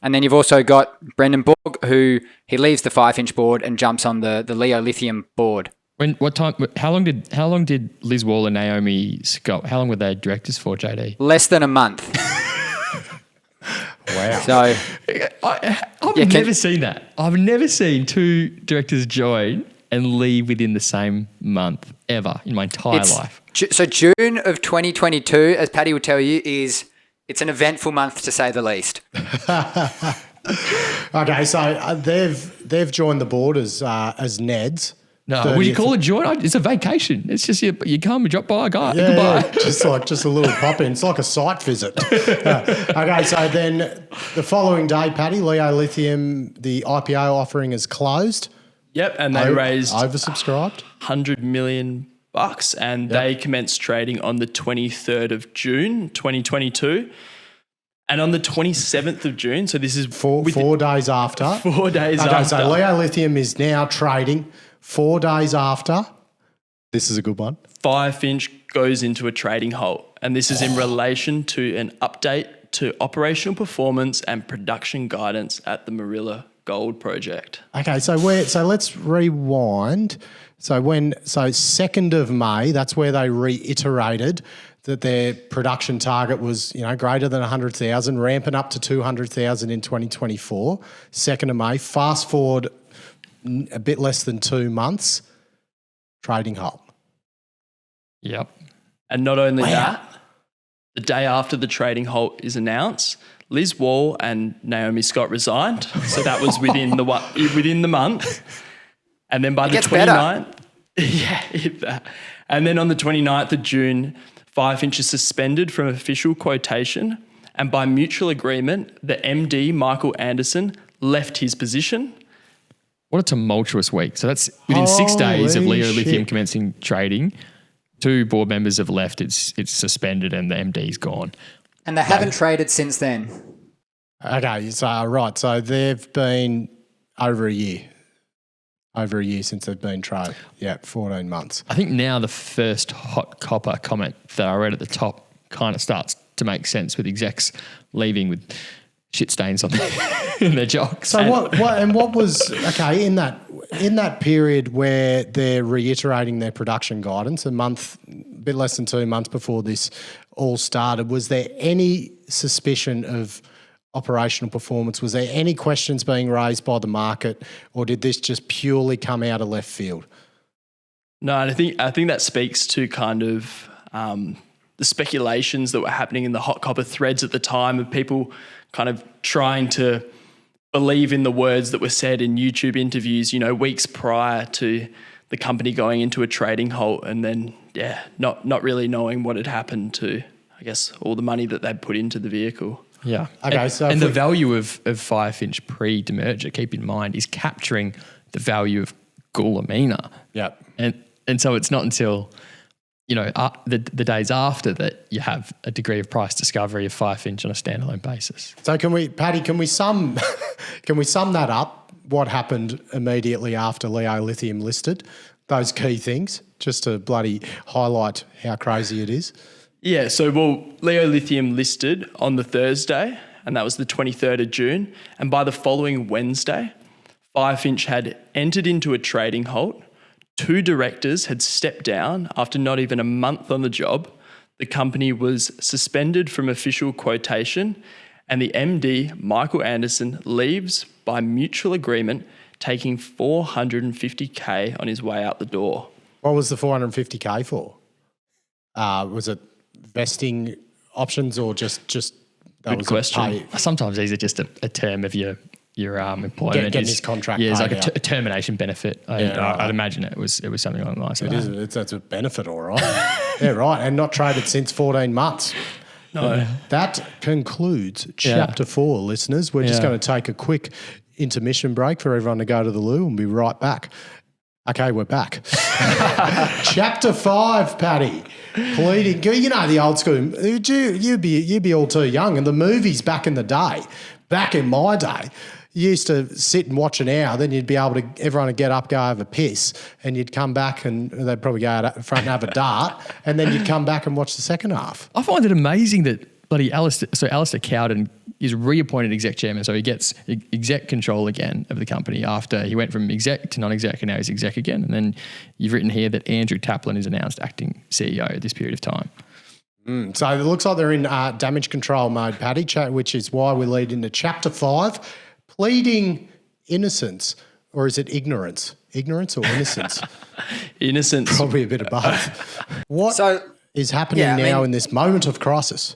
And then you've also got Brendan Borg, who he leaves the Firefinch board and jumps on the Leo Lithium board. How long did Liz Wall and Naomi Scott? How long were they directors for, JD? Less than a month. Wow. So I've never seen that. I've never seen two directors join and leave within the same month ever in my entire life. So June of 2022, as Paddy would tell you, it's an eventful month to say the least. Okay, so they've joined the board as Neds. No, would you call it join? It's a vacation. It's just you come, you drop by a guy. Yeah, Goodbye. yeah, just a little pop in. It's like a site visit. Okay, so then the following day, Paddy, Leo Lithium, the IPO offering is closed. Yep, and they raised oversubscribed $100 million, and they commenced trading on the 23rd of June, 2022. And on the 27th of June, so this is four days after. 4 days okay, after. So Leo Lithium is now trading 4 days after. This is a good one. Firefinch goes into a trading halt, and this is in relation to an update to operational performance and production guidance at the Morila Gold project. Okay, so let's rewind. So 2nd of May, that's where they reiterated that their production target was, greater than 100,000, ramping up to 200,000 in 2024. 2nd of May, fast forward a bit less than 2 months, trading halt. Yep. And not only that, the day after the trading halt is announced, Liz Wall and Naomi Scott resigned. So that was within the month. And then by the 29th, and then on the 29th of June, Firefinch is suspended from official quotation, and by mutual agreement, the MD, Michael Anderson, left his position. What a tumultuous week. So that's within 6 days of Leo Lithium commencing trading. 2 board members have left. It's suspended and the MD's gone. And they haven't traded since then. Okay, so they've been over a year since they've been traded. Yeah, 14 months. I think now the first hot copper comment that I read at the top kind of starts to make sense with execs leaving with shit stains on in their jocks. So what was okay in that period where they're reiterating their production guidance, a bit less than 2 months before this all started, was there any suspicion of operational performance? Was there any questions being raised by the market, or did this just purely come out of left field? No, and I think that speaks to kind of the speculations that were happening in the hot copper threads at the time of people kind of trying to believe in the words that were said in YouTube interviews, weeks prior to the company going into a trading halt, and then not really knowing what had happened to, I guess, all the money that they'd put into the vehicle. Yeah. Okay. And the value of Firefinch pre-demerger, keep in mind, is capturing the value of Goulamina. Yep. And so it's not until, the days after that you have a degree of price discovery of Firefinch on a standalone basis. So can we sum that up? what happened immediately after Leo Lithium listed, those key things, just to bloody highlight how crazy it is. Yeah, so Leo Lithium listed on the Thursday, and that was the 23rd of June. And by the following Wednesday, Firefinch had entered into a trading halt. 2 directors had stepped down after not even a month on the job. The company was suspended from official quotation, and the MD, Michael Anderson, leaves by mutual agreement, taking $450K on his way out the door. What was the $450K for? Was it vesting options or just that Good was question. a pay? Sometimes these are just a term of your employment. Getting his contract Yeah, it's like paid a termination benefit. I'd imagine it was something along the lines of that. That's a benefit, all right. Yeah, right. And not traded since 14 months. No. That concludes chapter 4, listeners. We're just going to take a quick intermission break for everyone to go to the loo and be right back. Okay, we're back. Chapter 5, Paddy. Pleading. You know the old school. You'd be all too young. And the movies back in the day, back in my day, you used to sit and watch an hour, then you'd be able to, everyone would get up, go have a piss, and you'd come back and they'd probably go out front and have a dart, and then you'd come back and watch the second half. I find it amazing that bloody Alistair Cowden is reappointed exec chairman, so he gets exec control again of the company after he went from exec to non-exec, and now he's exec again. And then you've written here that Andrew Taplin is announced acting CEO at this period of time. So it looks like they're in damage control mode, Paddy, which is why we lead into chapter 5, pleading innocence, or is it ignorance? Ignorance or innocence? Innocence. Probably a bit of both. What is happening in this moment of crisis?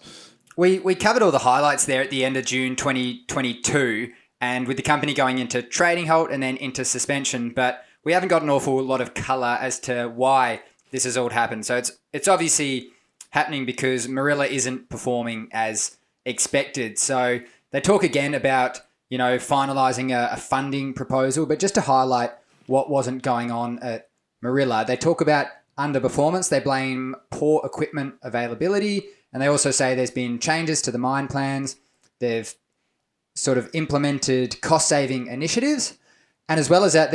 We covered all the highlights there at the end of June 2022, and with the company going into trading halt and then into suspension, but we haven't got an awful lot of colour as to why this has all happened. So it's obviously happening because Morila isn't performing as expected. So they talk again about, finalising a funding proposal, but just to highlight what wasn't going on at Morila, they talk about underperformance. They blame poor equipment availability, and they also say there's been changes to the mine plans. They've sort of implemented cost-saving initiatives. And as well as that,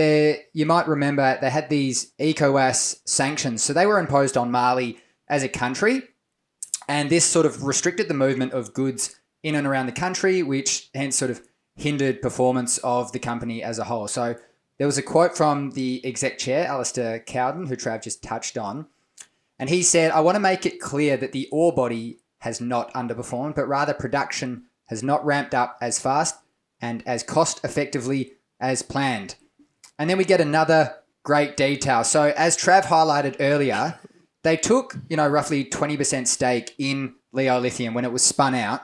you might remember they had these ECOWAS sanctions. So they were imposed on Mali as a country, and this sort of restricted the movement of goods in and around the country, which hence sort of hindered performance of the company as a whole. So there was a quote from the exec chair, Alistair Cowden, who Trav just touched on, and he said, "I want to make it clear that the ore body has not underperformed, but rather production has not ramped up as fast and as cost effectively as planned." And then we get another great detail. So as Trav highlighted earlier, they took, roughly 20% stake in Leo Lithium when it was spun out,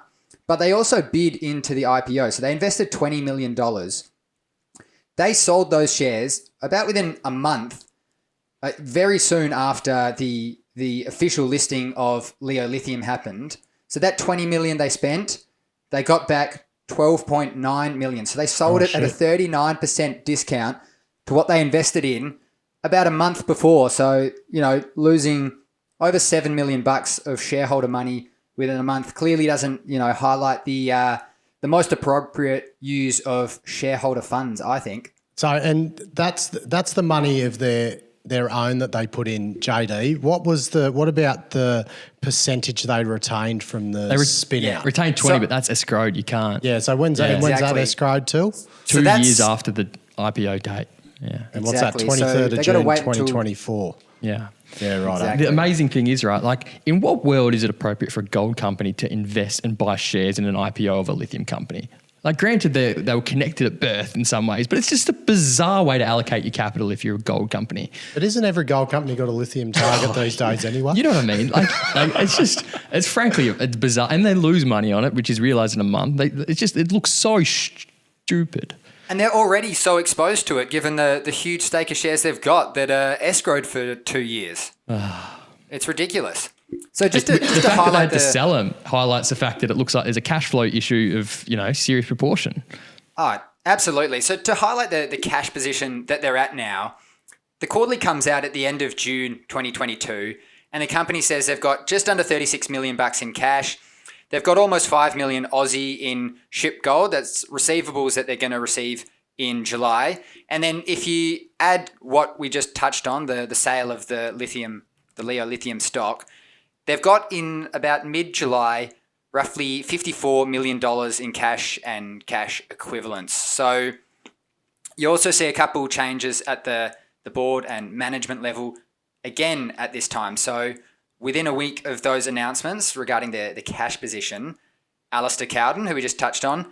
but they also bid into the IPO. So they invested $20 million. They sold those shares about within a month, very soon after the official listing of Leo Lithium happened. So that $20 million they spent, they got back $12.9 million. So they sold it at a 39% discount to what they invested in about a month before. So, losing over $7 million of shareholder money within a month clearly doesn't, highlight the most appropriate use of shareholder funds, I think. So, and that's the money of their own that they put in, JD. What about the percentage they retained from the spin out? Retained 20, but that's escrowed. You can't. Yeah. So when's that escrowed till? 2 years after the IPO date. Yeah. And what's that? 23rd of June, 2024. Yeah. Yeah, right. Exactly. The amazing thing is, right, like in what world is it appropriate for a gold company to invest and buy shares in an IPO of a lithium company? Like granted, they were connected at birth in some ways, but it's just a bizarre way to allocate your capital if you're a gold company. But isn't every gold company got a lithium target these days anyway? You know what I mean? Like it's frankly, it's bizarre. And they lose money on it, which is realised in a month. It looks so stupid. And they're already so exposed to it, given the huge stake of shares they've got that are escrowed for 2 years. It's ridiculous. So just to fact that they highlight had to sell them highlights the fact that it looks like there's a cash flow issue of serious proportion. Oh, absolutely. So to highlight the cash position that they're at now, the quarterly comes out at the end of June 2022, and the company says they've got just under $36 million in cash. They've got almost 5 million Aussie in shipped gold. That's receivables that they're going to receive in July. And then if you add what we just touched on, the sale of the Leo lithium stock, they've got in about mid-July roughly $54 million in cash and cash equivalents. So you also see a couple changes at the board and management level again at this time. So within a week of those announcements regarding the cash position, Alistair Cowden, who we just touched on,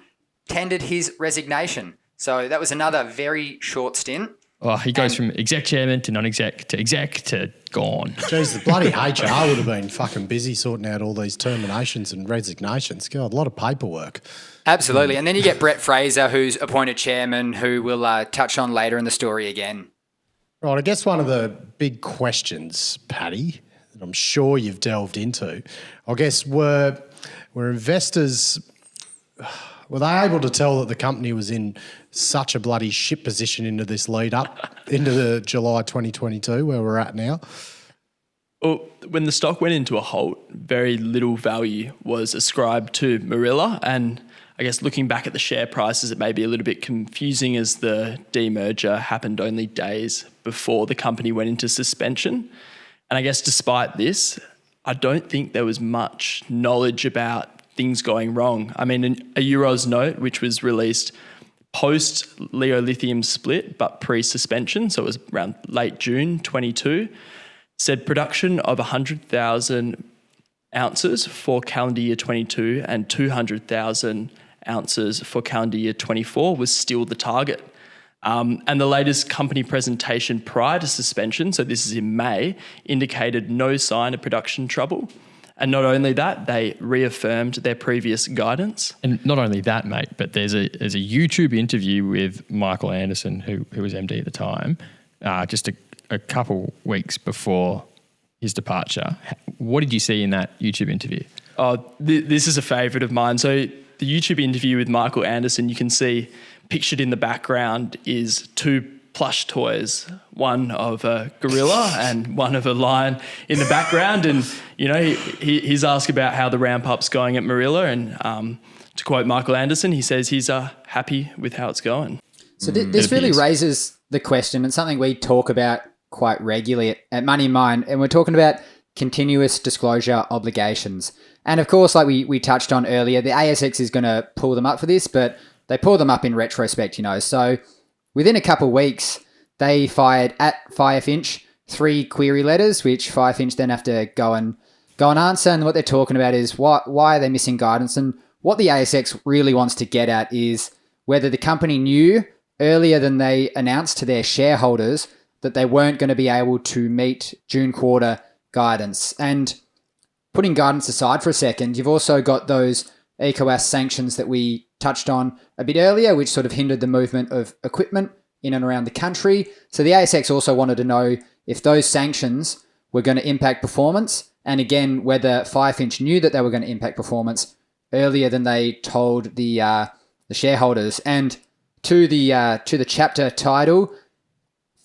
tendered his resignation. So that was another very short stint. Oh, he goes from exec chairman to non-exec to exec to gone. Jeez, the bloody HR would have been fucking busy sorting out all these terminations and resignations. God, a lot of paperwork. Absolutely. And then you get Brett Fraser, who's appointed chairman, who we'll touch on later in the story again. Right, I guess one of the big questions, Paddy, that I'm sure you've delved into, I guess were investors, were they able to tell that the company was in such a bloody shit position into this lead up into the July 2022 where we're at now? Well, when the stock went into a halt, very little value was ascribed to Morila, and I guess looking back at the share prices, it may be a little bit confusing as the demerger happened only days before the company went into suspension. And I guess despite this, I don't think there was much knowledge about things going wrong. I mean, a Euros note, which was released post Leo Lithium split, but pre-suspension, so it was around late June 22, said production of 100,000 ounces for calendar year 22 and 200,000 ounces for calendar year 24 was still the target. And the latest company presentation prior to suspension, so this is in May, indicated no sign of production trouble. And not only that, they reaffirmed their previous guidance. And not only that, mate, but there's a YouTube interview with Michael Anderson, who was MD at the time, just a couple weeks before his departure. What did you see in that YouTube interview? Oh, this is a favourite of mine. So the YouTube interview with Michael Anderson, you can see pictured in the background is two plush toys, one of a gorilla and one of a lion in the background. And, you know, he's asked about how the ramp up's going at Morila. And to quote Michael Anderson, he says he's happy with how it's going. So this really raises the question, and something we talk about quite regularly at Money Mind, and we're talking about continuous disclosure obligations. And of course, like we touched on earlier, the ASX is going to pull them up for this, but they pull them up in retrospect, you know. So within a couple of weeks, they fired at Firefinch 3 query letters, which Firefinch then have to go and answer. And what they're talking about is why are they missing guidance? And what the ASX really wants to get at is whether the company knew earlier than they announced to their shareholders that they weren't going to be able to meet June quarter guidance. And putting guidance aside for a second, you've also got those ECOWAS sanctions that we touched on a bit earlier, which sort of hindered the movement of equipment in and around the country. So the ASX also wanted to know if those sanctions were going to impact performance, and again, whether Firefinch knew that they were going to impact performance earlier than they told the shareholders. And to the chapter title,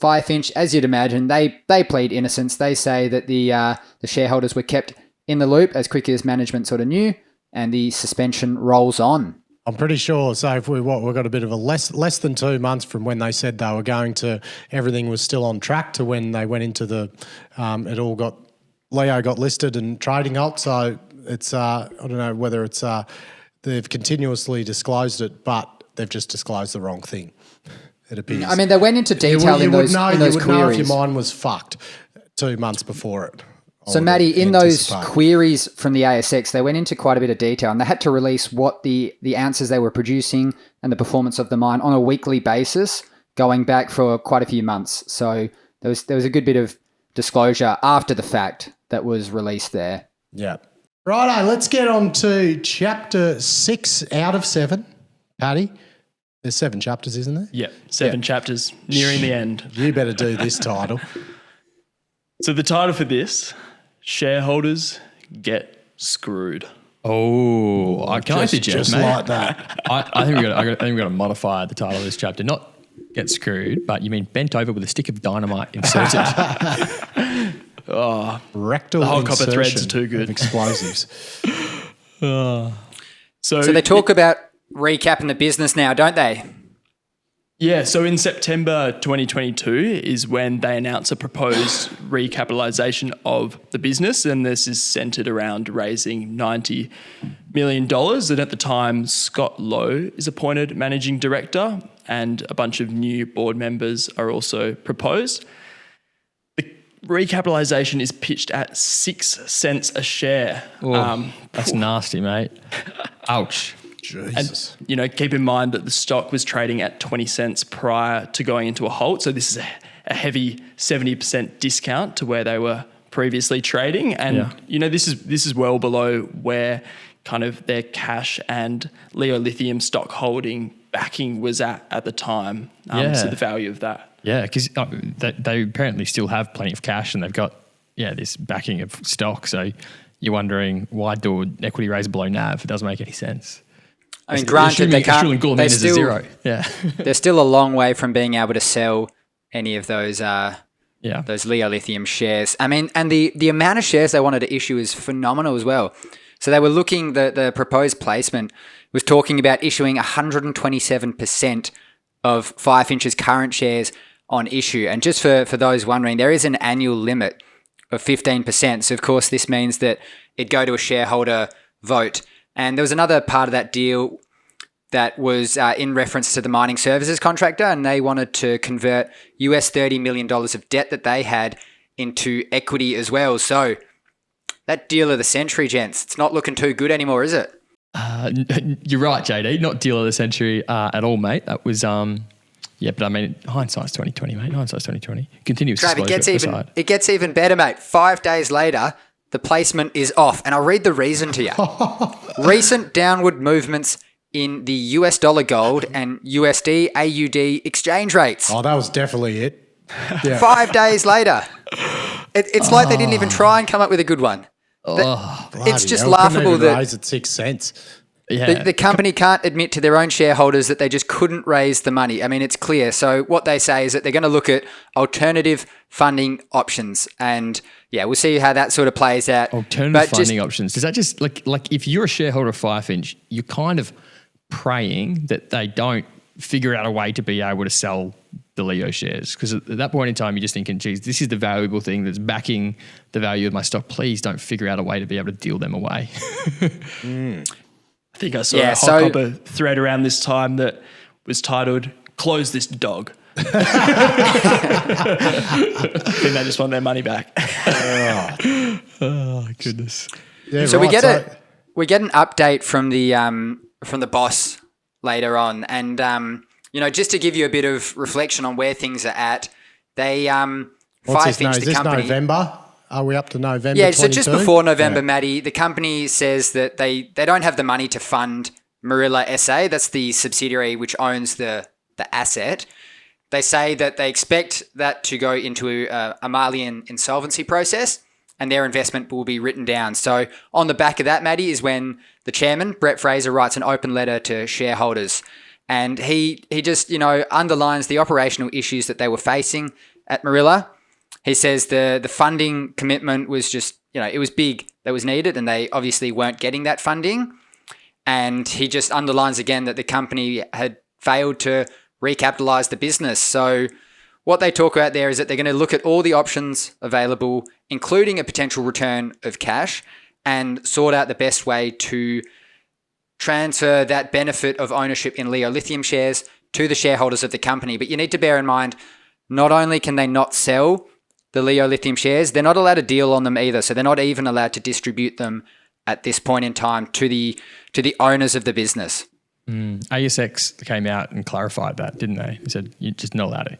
Firefinch, as you'd imagine, they plead innocence. They say that the shareholders were kept in the loop as quickly as management sort of knew, and the suspension rolls on. I'm pretty sure. So if we've got a bit of a less than 2 months from when they said they were going to, everything was still on track to when they went into the, Leo got listed and trading halt. So it's, I don't know whether it's, they've continuously disclosed it, but they've just disclosed the wrong thing. It appears. I mean, they went into detail in those queries. You would know if your mind was fucked 2 months before it. So, Matty, in those queries from the ASX, they went into quite a bit of detail, and they had to release what the answers they were producing and the performance of the mine on a weekly basis, going back for quite a few months. So there was a good bit of disclosure after the fact that was released there. Yeah. Righto, let's get on to chapter 6 out of 7. Paddy, there's 7 chapters, isn't there? Yep, 7 chapters, nearing the end. You better do this title. So the title for this, Shareholders Get Screwed. Oh, can I suggest, just mate? like that. I think we've got to modify the title of this chapter. Not get screwed, but you mean bent over with a stick of dynamite inserted. Rectal the whole copper insertion threads are too good. of explosives. So they talk about recapping the business now, don't they? Yeah, so in September 2022 is when they announced a proposed recapitalisation of the business, and this is centred around raising $90 million. And at the time, Scott Lowe is appointed managing director, and a bunch of new board members are also proposed. The recapitalisation is pitched at 6 cents a share. That's nasty, mate. Ouch. Jesus. And, keep in mind that the stock was trading at 20 cents prior to going into a halt. So this is a heavy 70% discount to where they were previously trading. And, this is well below where kind of their cash and Leo Lithium stock holding backing was at the time. So the value of that. Yeah, because they apparently still have plenty of cash and they've got, this backing of stock. So you're wondering why do an equity raise below NAV? It doesn't make any sense. I mean, granted, they can't. They're still zero. Yeah, they're still a long way from being able to sell any of those. Those Leo Lithium shares. I mean, and the amount of shares they wanted to issue is phenomenal as well. So they were looking. The proposed placement was talking about issuing 127% of Firefinch's current shares on issue. And just for those wondering, there is an annual limit of 15%. So of course, this means that it'd go to a shareholder vote. And there was another part of that deal that was in reference to the mining services contractor, and they wanted to convert US $30 million of debt that they had into equity as well. So that deal of the century, gents, it's not looking too good anymore, is it? You're right, JD. Not deal of the century at all, mate. That was but I mean, hindsight's 2020, mate. Hindsight's 2020. Continuous disclosure. It gets even better, mate. 5 days later, the placement is off, and I'll read the reason to you. Recent downward movements in the US dollar gold and USD AUD exchange rates. Oh, that was definitely it. Yeah. 5 days later. It's like they didn't even try and come up with a good one. It's just laughable that raise at 6 cents. Yeah. The company can't admit to their own shareholders that they just couldn't raise the money. I mean, it's clear. So what they say is that they're going to look at alternative funding options, and we'll see how that sort of plays out. Alternative funding options. Does that just like if you're a shareholder of Firefinch, you're kind of praying that they don't figure out a way to be able to sell the Leo shares, because at that point in time, you're just thinking, geez, this is the valuable thing that's backing the value of my stock. Please don't figure out a way to be able to deal them away. I think I saw a hot copper thread around this time that was titled "Close This Dog." I think they just want their money back. Oh goodness! Yeah, so we get an update from the boss later on, and just to give you a bit of reflection on where things are at, they Firefinch, is this company. November? Are we up to November? Yeah, 22? so just before November, Matty, the company says that they don't have the money to fund Morila SA. That's the subsidiary which owns the asset. They say that they expect that to go into a Malian insolvency process, and their investment will be written down. So on the back of that, Matty, is when the chairman, Brett Fraser, writes an open letter to shareholders. And he just, underlines the operational issues that they were facing at Morila. He says the funding commitment was just, it was big that was needed, and they obviously weren't getting that funding. And he just underlines again that the company had failed to recapitalize the business. So what they talk about there is that they're going to look at all the options available, including a potential return of cash, and sort out the best way to transfer that benefit of ownership in Leo Lithium shares to the shareholders of the company. But you need to bear in mind, not only can they not sell the Leo Lithium shares, they're not allowed to deal on them either. So they're not even allowed to distribute them at this point in time to the owners of the business. ASX came out and clarified that, didn't they? They said you're just not allowed to.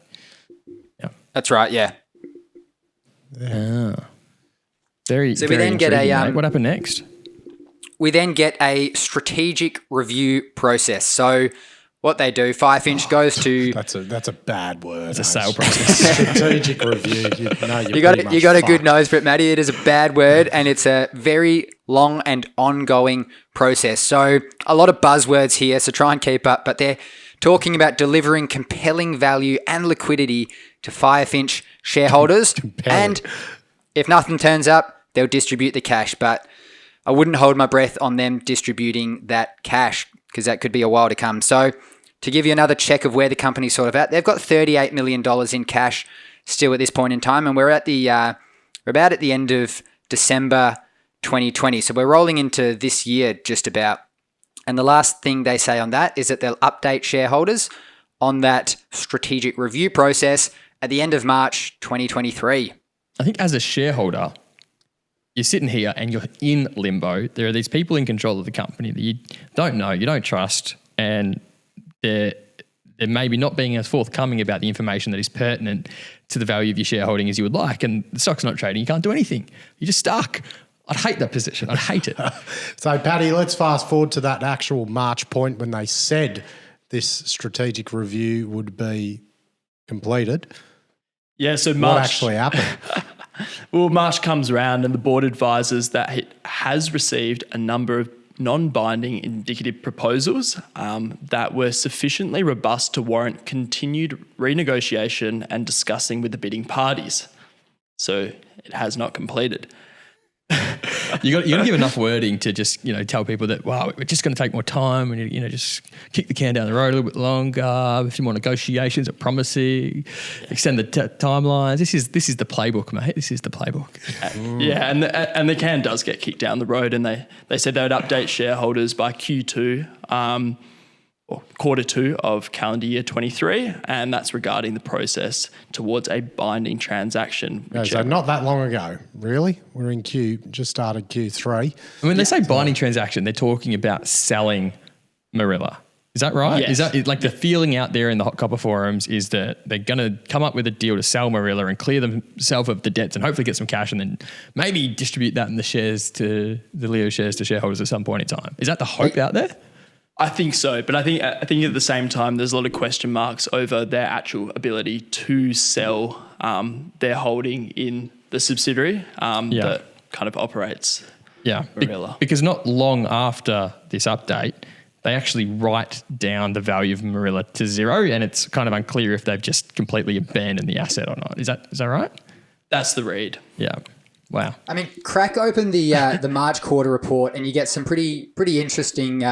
That's right, yeah. So we then get what happened next? We then get a strategic review process. So what they do, Firefinch goes to... That's a bad word. It's a sale process. Strategic review. You got a good nose for it, Matty. It is a bad word, and it's a very long and ongoing process. So a lot of buzzwords here, so try and keep up. But they're talking about delivering compelling value and liquidity to Firefinch shareholders. And if nothing turns up, they'll distribute the cash. But I wouldn't hold my breath on them distributing that cash, because that could be a while to come. So to give you another check of where the company's sort of at, they've got $38 million in cash still at this point in time, and we're at we're about at the end of December 2020. So we're rolling into this year just about. And the last thing they say on that is that they'll update shareholders on that strategic review process at the end of March 2023. I think as a shareholder, you're sitting here and you're in limbo. There are these people in control of the company that you don't know, you don't trust, and they're maybe not being as forthcoming about the information that is pertinent to the value of your shareholding as you would like, and the stock's not trading. You can't do anything. You're just stuck. I'd hate that position. I'd hate it. So, Paddy, let's fast forward to that actual March point when they said this strategic review would be completed. Yeah, so What March actually happened? Well, March comes around and the board advises that it has received a number of non-binding indicative proposals that were sufficiently robust to warrant continued renegotiation and discussing with the bidding parties. So it has not completed. You got to give enough wording to just tell people that we're just going to take more time and just kick the can down the road a little bit longer. A few more negotiations are promising. Extend the timelines. This is the playbook, mate. This is the playbook. Yeah, and the can does get kicked down the road, and they said they would update shareholders by Q2 or quarter 2 of calendar year 23, and that's regarding the process towards a binding transaction. Okay, so not that long ago, really? We're in just started Q3. And when they say binding transaction, they're talking about selling Morila. Is that right? Yes. Is that like the feeling out there in the Hot Copper forums is that they're going to come up with a deal to sell Morila and clear themselves of the debts and hopefully get some cash and then maybe distribute that in the shares to the Leo shares to shareholders at some point in time? Is that the hope out there? I think so, but I think at the same time, there's a lot of question marks over their actual ability to sell their holding in the subsidiary that kind of operates Morila. Because not long after this update, they actually write down the value of Morila to zero, and it's kind of unclear if they've just completely abandoned the asset or not. Is that right? That's the read. Yeah. Wow. I mean, crack open the March quarter report and you get some pretty interesting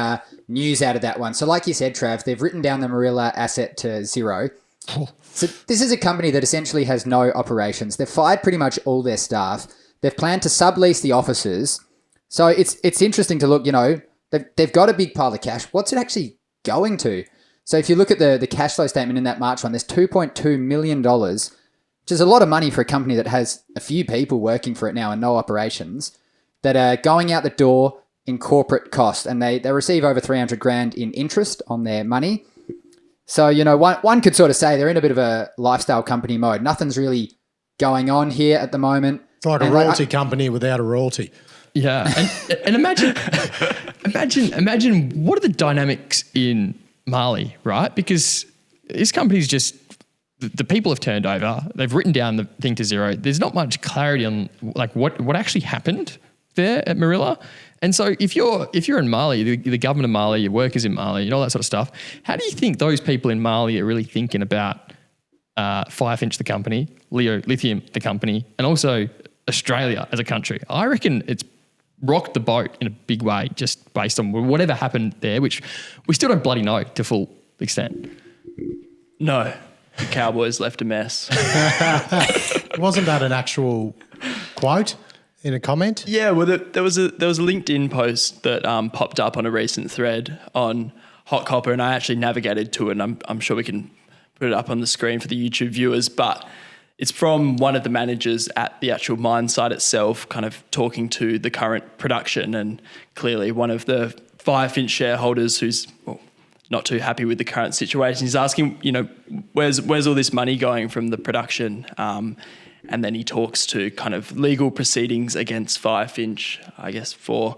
news out of that one. So like you said, Trav, they've written down the Morila asset to zero. So this is a company that essentially has no operations. They've fired pretty much all their staff. They've planned to sublease the offices. So it's interesting to look, they've got a big pile of cash. What's it actually going to? So if you look at the cash flow statement in that March one, there's $2.2 million, which is a lot of money for a company that has a few people working for it now and no operations, that are going out the door in corporate costs, and they receive over 300 grand in interest on their money. So, one could sort of say they're in a bit of a lifestyle company mode. Nothing's really going on here at the moment. It's like a royalty company without a royalty. Yeah. And imagine what are the dynamics in Mali, right? Because this company's just, the people have turned over. They've written down the thing to zero. There's not much clarity on like what actually happened there at Morila. And so if you're in Mali, the government of Mali, your workers in Mali, all that sort of stuff, how do you think those people in Mali are really thinking about Firefinch, the company, Leo Lithium, the company, and also Australia as a country? I reckon it's rocked the boat in a big way just based on whatever happened there, which we still don't bloody know to full extent. No. The Cowboys left a mess. Wasn't that an actual quote in a comment? Yeah, well, there was a LinkedIn post that popped up on a recent thread on Hot Copper, and I actually navigated to it, and I'm sure we can put it up on the screen for the YouTube viewers, but it's from one of the managers at the actual mine site itself, kind of talking to the current production, and clearly one of the Firefinch shareholders who's not too happy with the current situation. He's asking, where's all this money going from the production? And then he talks to kind of legal proceedings against Firefinch, I guess, for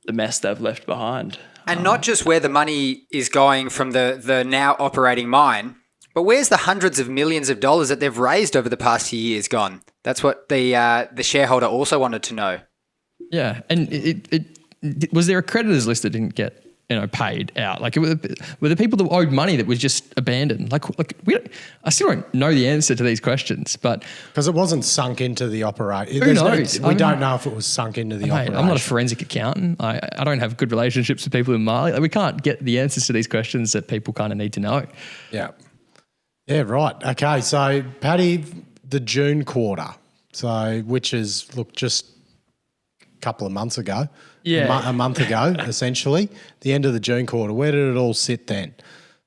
the mess they've left behind. And not just where the money is going from the now operating mine, but where's the hundreds of millions of dollars that they've raised over the past few years gone? That's what the shareholder also wanted to know. Yeah, and it was there a creditors list that didn't get paid out? Like, were the people that owed money that was just abandoned? I still don't know the answer to these questions, but because it wasn't sunk into the operation. Who knows? We don't know if it was sunk into the operation. I'm not a forensic accountant. I don't have good relationships with people in Mali. Like, we can't get the answers to these questions that people kind of need to know. Yeah. Yeah, right. Okay, so Paddy, the June quarter, which is, just a couple of months ago. Yeah. A month ago, essentially, the end of the June quarter. Where did it all sit then?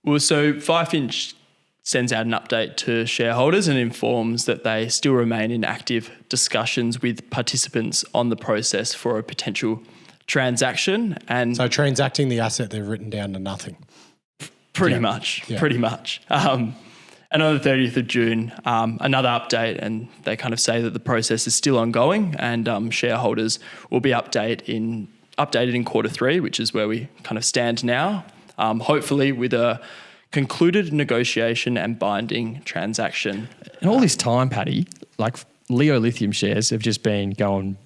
Well, so Firefinch sends out an update to shareholders and informs that they still remain in active discussions with participants on the process for a potential transaction. And so transacting the asset they've written down to nothing. Pretty much. And on the 30th of June, another update, and they kind of say that the process is still ongoing, and shareholders will be updated in quarter three, which is where we kind of stand now, hopefully with a concluded negotiation and binding transaction. And all this time, Paddy, like Leo Lithium shares have just been going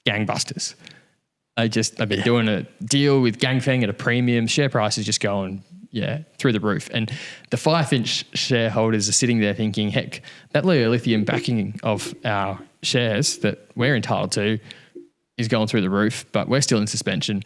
gangbusters. They've been doing a deal with Gangfeng at a premium. Share price is just going through the roof. And the Firefinch shareholders are sitting there thinking, heck, that Leo Lithium backing of our shares that we're entitled to is going through the roof, but we're still in suspension.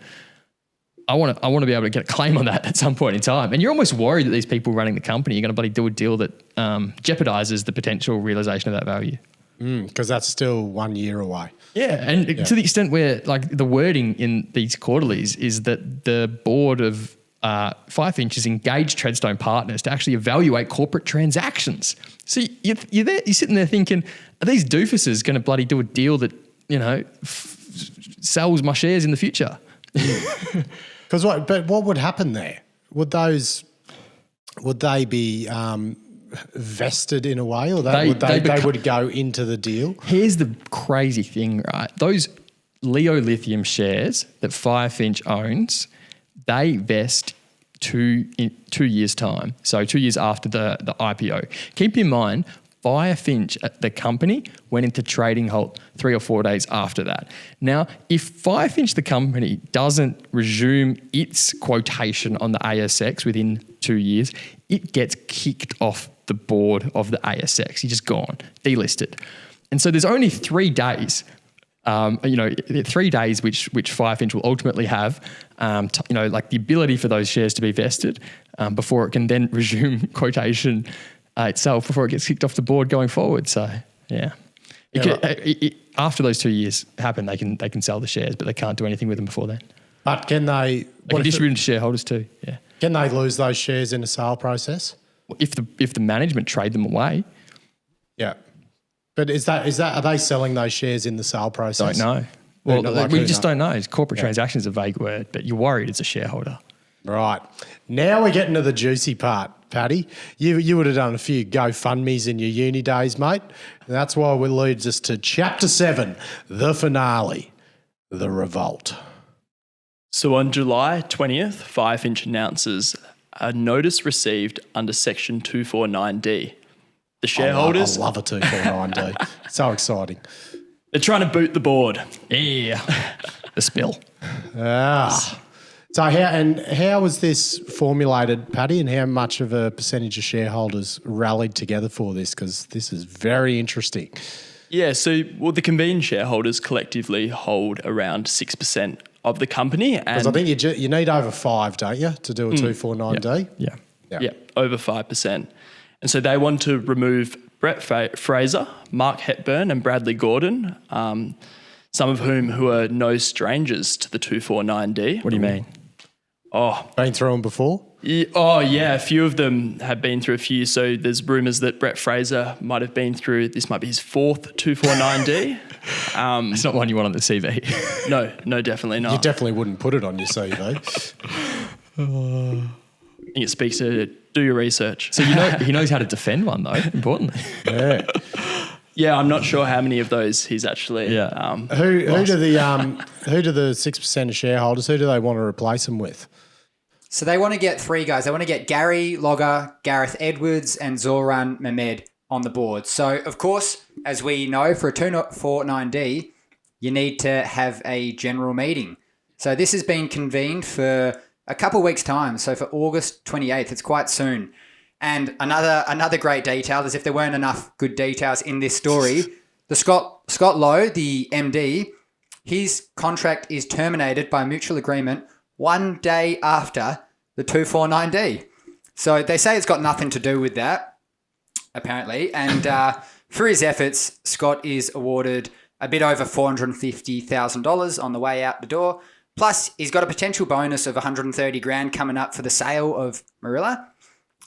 I want to be able to get a claim on that at some point in time. And you're almost worried that these people running the company are going to bloody do a deal that jeopardizes the potential realization of that value. Because that's still 1 year away. Yeah, and to the extent where like the wording in these quarterlies is that the board of Firefinch has engaged Treadstone Partners to actually evaluate corporate transactions. So you're sitting there thinking, are these doofuses going to bloody do a deal that, sells my shares in the future? But what would happen there? Would they be vested in a way, or they would go into the deal? Here's the crazy thing, right? Those Leo Lithium shares that Firefinch owns, they vest in 2 years' time. So 2 years after the IPO. Keep in mind, Firefinch, the company, went into trading halt 3 or 4 days after that. Now, if Firefinch, the company, doesn't resume its quotation on the ASX within 2 years, it gets kicked off the board of the ASX. You're just gone, delisted. And so there's only 3 days, 3 days which Firefinch will ultimately have, like the ability for those shares to be vested before it can then resume quotation itself, before it gets kicked off the board going forward. So, after those 2 years happen, they can sell the shares, but they can't do anything with them before then. But can they? They can distribute them to shareholders too. Yeah. Can they lose those shares in a sale process? If the management trade them away. Yeah. But are they selling those shares in the sale process? Don't know. Well, we just don't know. Corporate transactions is a vague word, but you're worried as a shareholder. Right. Now we're getting to the juicy part, Paddy. You would have done a few GoFundMes in your uni days, mate. And that's why it leads us to Chapter 7, the finale, the Revolt. So on July 20th, Firefinch announces a notice received under Section 249D. The shareholders... I love a 249D. So exciting. They're trying to boot the board. Yeah. The spill. So how was this formulated, Paddy, and how much of a percentage of shareholders rallied together for this? Because this is very interesting. Yeah, the convened shareholders collectively hold around 6% of the company. Because I think you need over 5, don't you, to do a 249D? Yeah, over 5%. And so they want to remove Brett Fraser, Mark Hepburn and Bradley Gordon, some of who are no strangers to the 249D. What do you mean? Been through them before? Yeah, a few of them have been through a few. So there's rumours that Brett Fraser might have been through, this might be his 4th 249D. It's not one you want on the CV. No, definitely not. You definitely wouldn't put it on your CV. I think it speaks to do your research. So he knows how to defend one though, importantly. Yeah. Yeah, I'm not sure how many of those he's actually. Yeah. Who do the 6% of shareholders? Who do they want to replace him with? So they want to get 3 guys. They want to get Gary Logger, Gareth Edwards, and Zoran Mehmed on the board. So of course, as we know, for a 249D, you need to have a general meeting. So this has been convened for a couple weeks' time. So for August 28th, it's quite soon. And another great detail, as if there weren't enough good details in this story, the Scott Lowe, the MD, his contract is terminated by mutual agreement 1 day after the 249D. So they say it's got nothing to do with that, apparently. And for his efforts, Scott is awarded a bit over $450,000 on the way out the door. Plus, he's got a potential bonus of 130 grand coming up for the sale of Morila,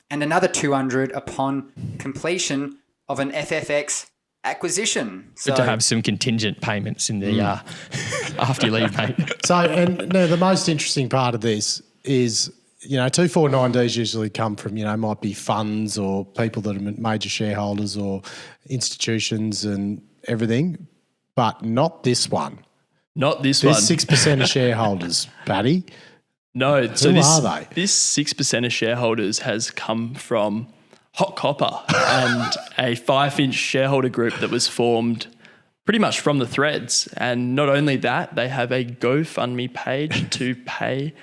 and another 200 upon completion of an FFX acquisition. So, Good to have some contingent payments in the after you leave, mate. So, and now the most interesting part of this is, 249Ds usually come from, might be funds or people that are major shareholders or institutions and everything, but not this one. Not this There's one. 6% of shareholders, Paddy. No. So Who are they? This 6% of shareholders has come from Hot Copper and a Firefinch shareholder group that was formed pretty much from the threads. And not only that, they have a GoFundMe page to pay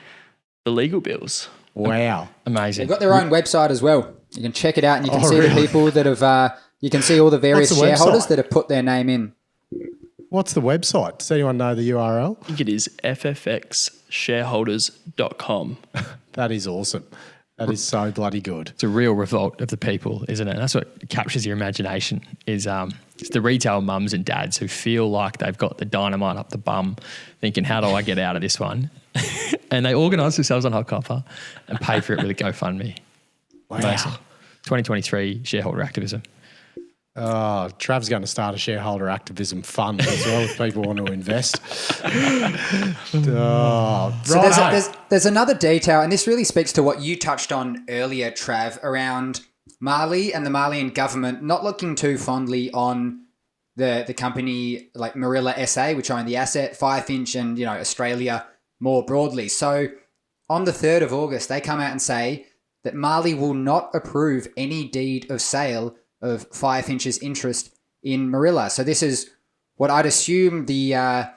the legal bills. Wow. Amazing. they've got their own website as well. You can check it out and you can see really? the people that have, you can see all the various What's the shareholders website? that have put their name in. What's the website? Does anyone know the URL? I think it is ffxshareholders.com. That is awesome. That is so bloody good. It's a real revolt of the people, isn't it? That's what captures your imagination is it's the retail mums and dads who feel like they've got the dynamite up the bum thinking, how do I get out of this one? And they organise themselves on Hot Copper and pay for it with a GoFundMe. Wow. Amazing. 2023 shareholder activism. Oh, Trav's going to start a shareholder activism fund as well if people want to invest. So there's another detail, and this really speaks to what you touched on earlier, Trav, around Mali and the Malian government not looking too fondly on the company like Morila SA, which own the asset, Firefinch, and Australia more broadly. So on the 3rd of August, they come out and say that Mali will not approve any deed of sale of Firefinch's interest in Morila. So this is what I'd assume the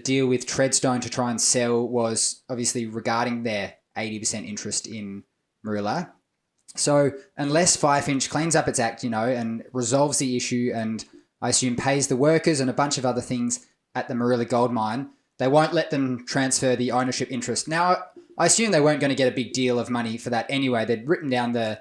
deal with Treadstone to try and sell was obviously regarding their 80% interest in Morila. So unless Firefinch cleans up its act, and resolves the issue and I assume pays the workers and a bunch of other things at the Morila gold mine, they won't let them transfer the ownership interest. Now, I assume they weren't going to get a big deal of money for that anyway. They'd written down the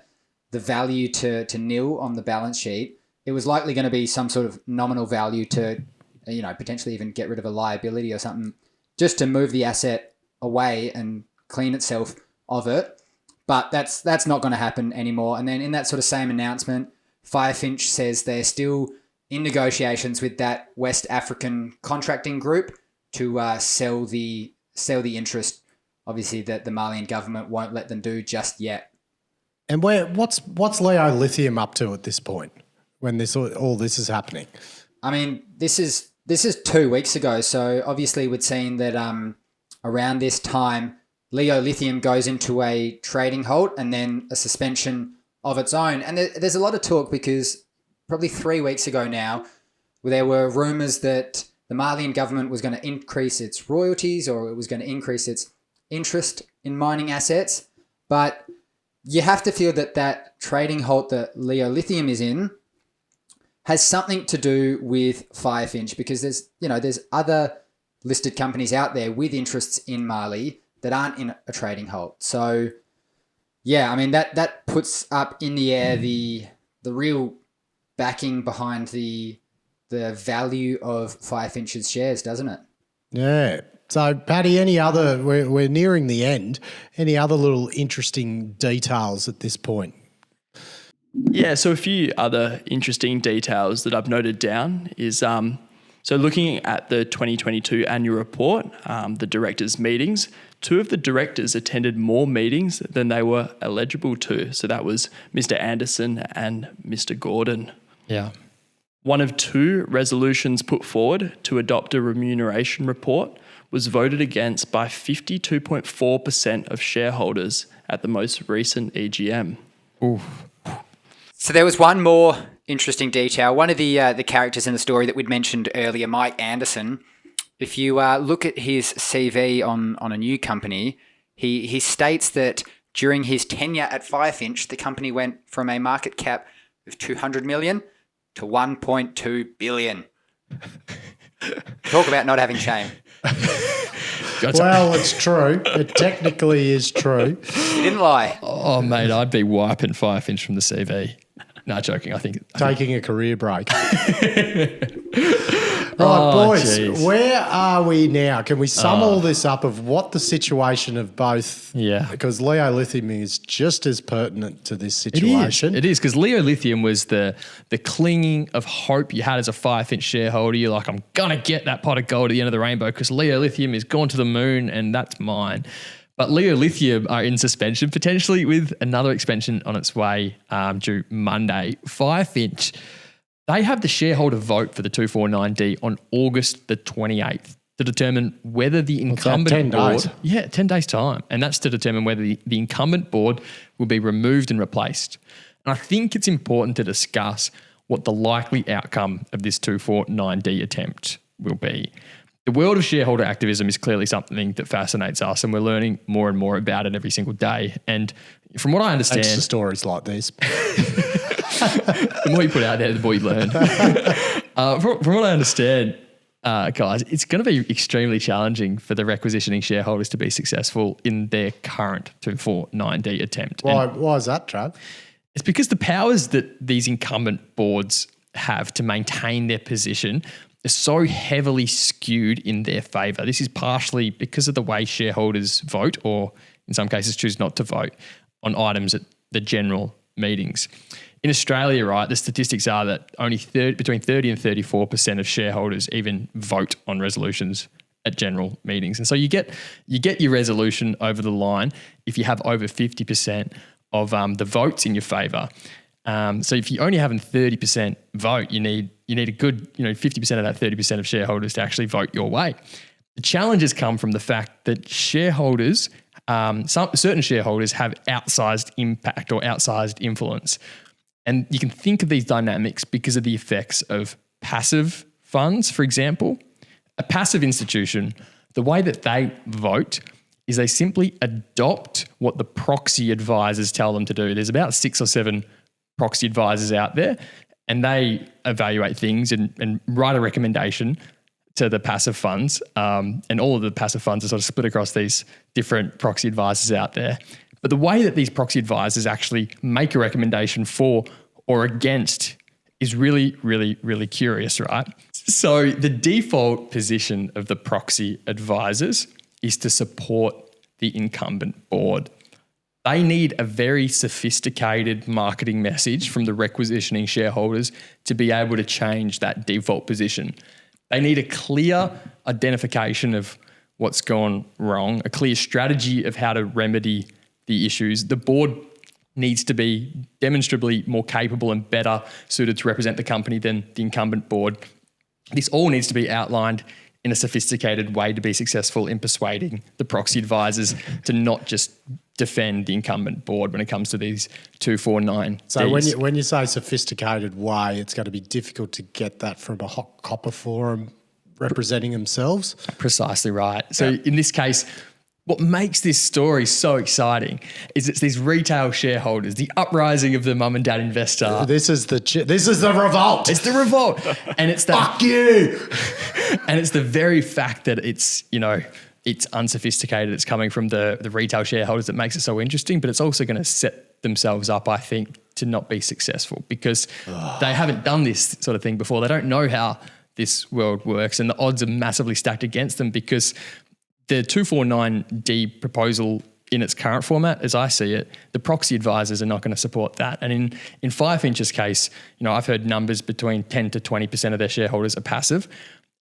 value to nil on the balance sheet. It was likely going to be some sort of nominal value to, potentially even get rid of a liability or something, just to move the asset away and clean itself of it. But that's not going to happen anymore. And then in that sort of same announcement, Firefinch says they're still in negotiations with that West African contracting group to sell the interest. Obviously, that the Malian government won't let them do just yet. And what's Leo Lithium up to at this point when all this is happening? I mean, this is 2 weeks ago. So obviously we'd seen that around this time, Leo Lithium goes into a trading halt and then a suspension of its own. And there's a lot of talk because probably 3 weeks ago now, there were rumours that the Malian government was going to increase its royalties or it was going to increase its interest in mining assets. But you have to feel that trading halt that Leo Lithium is in has something to do with Firefinch because there's other listed companies out there with interests in Mali that aren't in a trading halt. So yeah, I mean that puts up in the air the real backing behind the value of Firefinch's shares, doesn't it? Yeah. So, Paddy, we're nearing the end. Any other little interesting details at this point? Yeah, so a few other interesting details that I've noted down is so looking at the 2022 annual report, the directors' meetings, 2 of the directors attended more meetings than they were eligible to. So that was Mr. Anderson and Mr. Gordon. Yeah. One of 2 resolutions put forward to adopt a remuneration report was voted against by 52.4% of shareholders at the most recent EGM. Oof. So there was one more interesting detail. One of the characters in the story that we'd mentioned earlier, Mike Anderson, if you look at his CV on a new company, He states that during his tenure at Firefinch, the company went from a market cap of 200 million to 1.2 billion. Talk about not having shame. Well, it's true. It technically is true. He didn't lie. Oh, mate, I'd be wiping Firefinch from the CV. No, joking. I think Taking a career break. Right, boys, geez. where are we now? Can we sum all this up of what the situation of both? Yeah. Because Leo Lithium is just as pertinent to this situation. It is because Leo Lithium was the clinging of hope you had as a Firefinch shareholder. You're like, I'm going to get that pot of gold at the end of the rainbow because Leo Lithium is gone to the moon and that's mine. But Leo Lithium are in suspension, potentially with another expansion on its way due Monday. Firefinch, they have the shareholder vote for the 249D on August the 28th to determine whether the incumbent 10 board... days? Yeah, 10 days' time. And that's to determine whether the incumbent board will be removed and replaced. And I think it's important to discuss what the likely outcome of this 249D attempt will be. The world of shareholder activism is clearly something that fascinates us, and we're learning more and more about it every single day. And from what I understand... Thanks to stories like this. The more you put out there, the more you learn. From what I understand, guys, it's going to be extremely challenging for the requisitioning shareholders to be successful in their current 249D attempt. Why is that, Trav? It's because the powers that these incumbent boards have to maintain their position are so heavily skewed in their favour. This is partially because of the way shareholders vote, or in some cases choose not to vote, on items at the general meetings. In Australia, right, the statistics are that only between 30 and 34% of shareholders even vote on resolutions at general meetings. And so you get your resolution over the line if you have over 50% of the votes in your favour. So if you only have a 30% vote, you need a good 50% of that 30% of shareholders to actually vote your way. The challenges come from the fact that shareholders, certain shareholders have outsized impact or outsized influence. And you can think of these dynamics because of the effects of passive funds, for example. A passive institution, the way that they vote is they simply adopt what the proxy advisors tell them to do. There's about 6 or 7 proxy advisors out there, and they evaluate things and write a recommendation to the passive funds. And all of the passive funds are sort of split across these different proxy advisors out there. But the way that these proxy advisors actually make a recommendation for or against is really, really, really curious, right? So the default position of the proxy advisors is to support the incumbent board. They need a very sophisticated marketing message from the requisitioning shareholders to be able to change that default position. They need a clear identification of what's gone wrong, a clear strategy of how to remedy the issues. The board needs to be demonstrably more capable and better suited to represent the company than the incumbent board. This all needs to be outlined in a sophisticated way to be successful in persuading the proxy advisors to not just defend the incumbent board when it comes to these 249Ds. So when you say sophisticated way, it's going to be difficult to get that from a hot copper forum representing themselves? Precisely right. So in this case, what makes this story so exciting is it's these retail shareholders, the uprising of the mum and dad investor. This is the revolt. It's the revolt. And it's that. Fuck you. And it's the very fact that it's unsophisticated. It's coming from the retail shareholders that makes it so interesting, but it's also going to set themselves up, I think, to not be successful because they haven't done this sort of thing before. They don't know how this world works, and the odds are massively stacked against them because the 249D proposal in its current format, as I see it, the proxy advisors are not going to support that. And in Firefinch's case, I've heard numbers between 10 to 20% of their shareholders are passive,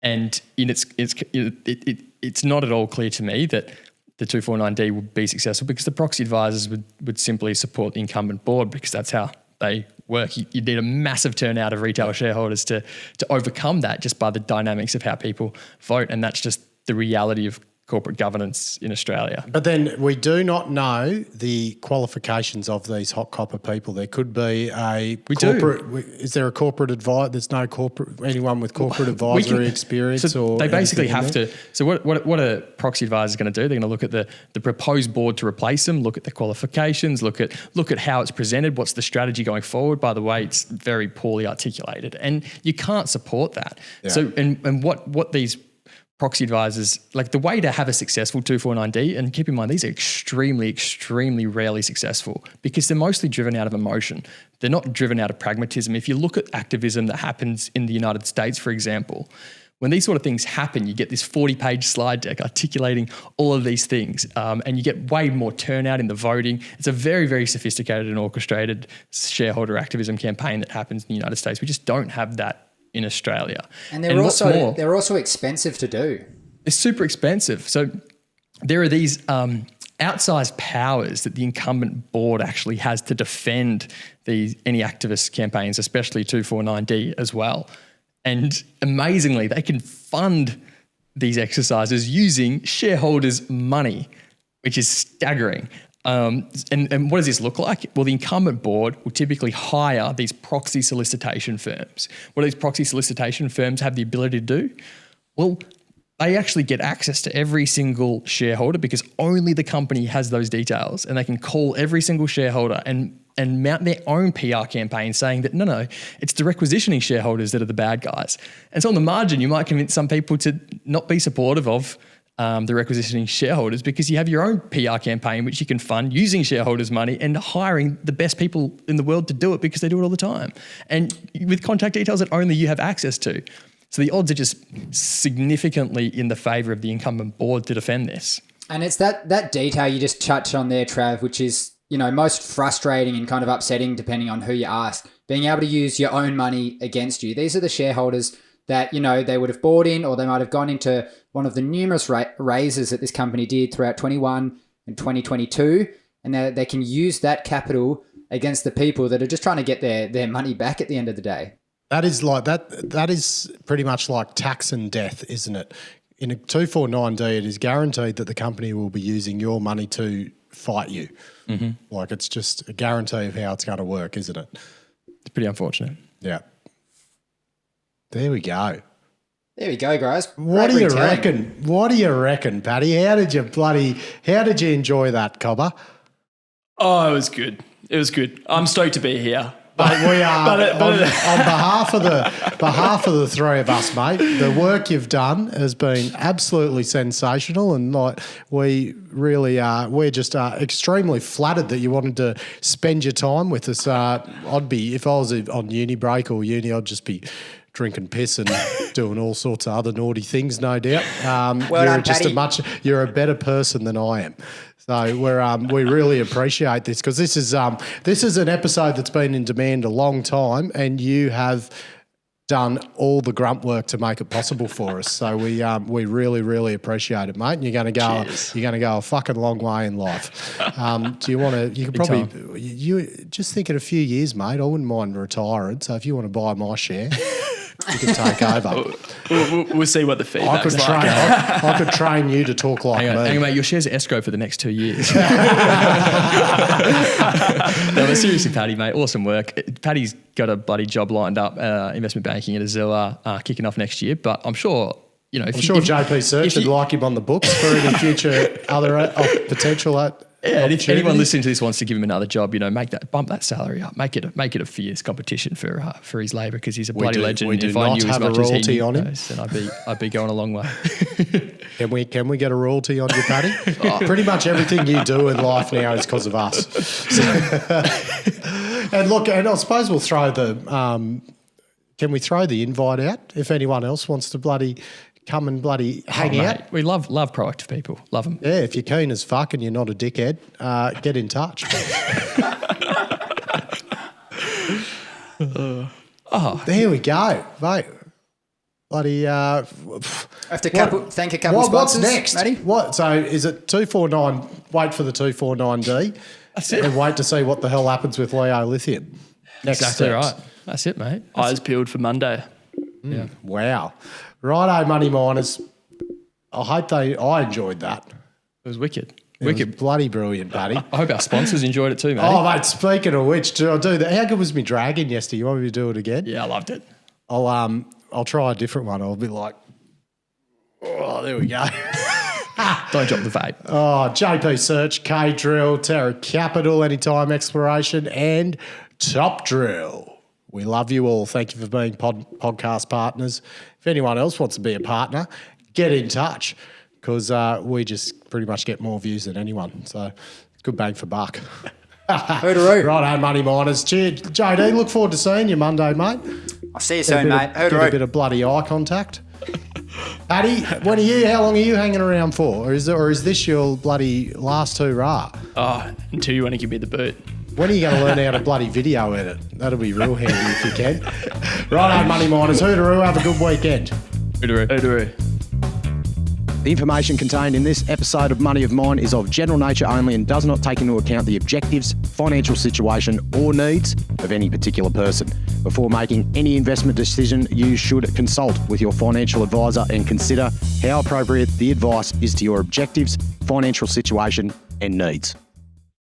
and it's not at all clear to me that the 249D would be successful because the proxy advisors would simply support the incumbent board because that's how they work. You need a massive turnout of retail shareholders to overcome that just by the dynamics of how people vote, and that's just the reality of corporate governance in Australia. But then we do not know the qualifications of these hot copper people. There could be is there a corporate advisor? There's no anyone with corporate advisory experience, so or they basically have anything to. So what a proxy advisor is going to do? They're going to look at the proposed board to replace them, look at the qualifications, look at how it's presented, what's the strategy going forward. By the way, it's very poorly articulated, and you can't support that. Yeah. So and what these proxy advisors, like the way to have a successful 249D, and keep in mind, these are extremely, extremely rarely successful because they're mostly driven out of emotion. They're not driven out of pragmatism. If you look at activism that happens in the United States, for example, when these sort of things happen, you get this 40-page slide deck articulating all of these things, and you get way more turnout in the voting. It's a very, very sophisticated and orchestrated shareholder activism campaign that happens in the United States. We just don't have that in Australia. And they're also expensive to do. It's super expensive. So there are these outsized powers that the incumbent board actually has to defend any activist campaigns, especially 249D as well. And amazingly, they can fund these exercises using shareholders' money, which is staggering. And what does this look like? Well, the incumbent board will typically hire these proxy solicitation firms. What do these proxy solicitation firms have the ability to do? Well, they actually get access to every single shareholder because only the company has those details, and they can call every single shareholder and mount their own PR campaign saying that, no, it's the requisitioning shareholders that are the bad guys. And so on the margin, you might convince some people to not be supportive of the requisitioning shareholders because you have your own PR campaign which you can fund using shareholders' money and hiring the best people in the world to do it because they do it all the time. And with contact details that only you have access to. So the odds are just significantly in the favour of the incumbent board to defend this. And it's that detail you just touched on there, Trav, which is, most frustrating and kind of upsetting depending on who you ask. Being able to use your own money against you. These are the shareholders that, they would have bought in, or they might have gone into one of the numerous raises that this company did throughout 21 and 2022. And they can use that capital against the people that are just trying to get their money back at the end of the day. That is that is pretty much like tax and death, isn't it? In a 249D, it is guaranteed that the company will be using your money to fight you. Mm-hmm. Like, it's just a guarantee of how it's going to work, isn't it? It's pretty unfortunate. Yeah. There we go. There we go, guys. What do you reckon? What do you reckon, Paddy? How did you enjoy that, Cobber? Oh, it was good. It was good. I'm stoked to be here. But we are on behalf of the three of us, mate. The work you've done has been absolutely sensational, and we really are. We're just extremely flattered that you wanted to spend your time with us. If I was on uni break or uni, I'd just be drinking piss and doing all sorts of other naughty things, no doubt. You're a better person than I am. So we really appreciate this because this is an episode that's been in demand a long time, and you have done all the grunt work to make it possible for us. So we really, really appreciate it, mate. And you're going to go a fucking long way in life. Do you want to? You could probably just think in a few years, mate. I wouldn't mind retiring. So if you want to buy my share, you can take over. We'll see what the feedback's like. I could train you to talk like me. Hang on, mate. Your shares are escrow for the next 2 years. No, but seriously, Paddy, mate, awesome work. Paddy's got a bloody job lined up, investment banking at Azure, kicking off next year. But I'm sure, JP Search would like him on the books for any future other potential. And if anyone listening to this wants to give him another job, bump that salary up, make it a fierce competition for his labour because he's a bloody legend. We do not have a royalty on him, then I'd be going a long way. Can we get a royalty on you, Paddy? Pretty much everything you do in life now is because of us. And look, and I suppose we'll throw can we throw the invite out if anyone else wants to bloody come and bloody hang out? Mate, we love proactive people. Love them. Yeah, if you're keen as fuck and you're not a dickhead, get in touch. There we go, mate. Bloody. Thank a couple sponsors. What's next? Matty? What? So is it 249? Wait for the 249D. That's it. And wait to see what the hell happens with Leo Lithium. Exactly right. That's it, mate. Eyes peeled for Monday. Yeah. Wow. Righto, money miners. I enjoyed that. It was wicked. It was bloody brilliant, Paddy. I hope our sponsors enjoyed it too, mate. Oh, mate, speaking of which, do I do that? How good was me dragon yesterday? You want me to do it again? Yeah, I loved it. I'll try a different one. I'll be like, oh, there we go. Don't drop the vape. Oh, JP Search, K-Drill, Terra Capital, Anytime Exploration, and Topdrill. We love you all. Thank you for being podcast partners. If anyone else wants to be a partner, get in touch because we just pretty much get more views than anyone. So good bang for buck. Hoodaroo. Righto, Money Miners. Cheers. JD, look forward to seeing you Monday, mate. I'll see you soon, mate. Get a bit of bloody eye contact. Paddy, how long are you hanging around for? Or is this your bloody last hurrah? Oh, until you want to give me the boot. When are you going to learn how to bloody video edit? That'll be real handy if you can. Righto, Money Miners. Hoodaroo, have a good weekend. Hoodaroo. The information contained in this episode of Money of Mine is of general nature only and does not take into account the objectives, financial situation or needs of any particular person. Before making any investment decision, you should consult with your financial advisor and consider how appropriate the advice is to your objectives, financial situation and needs.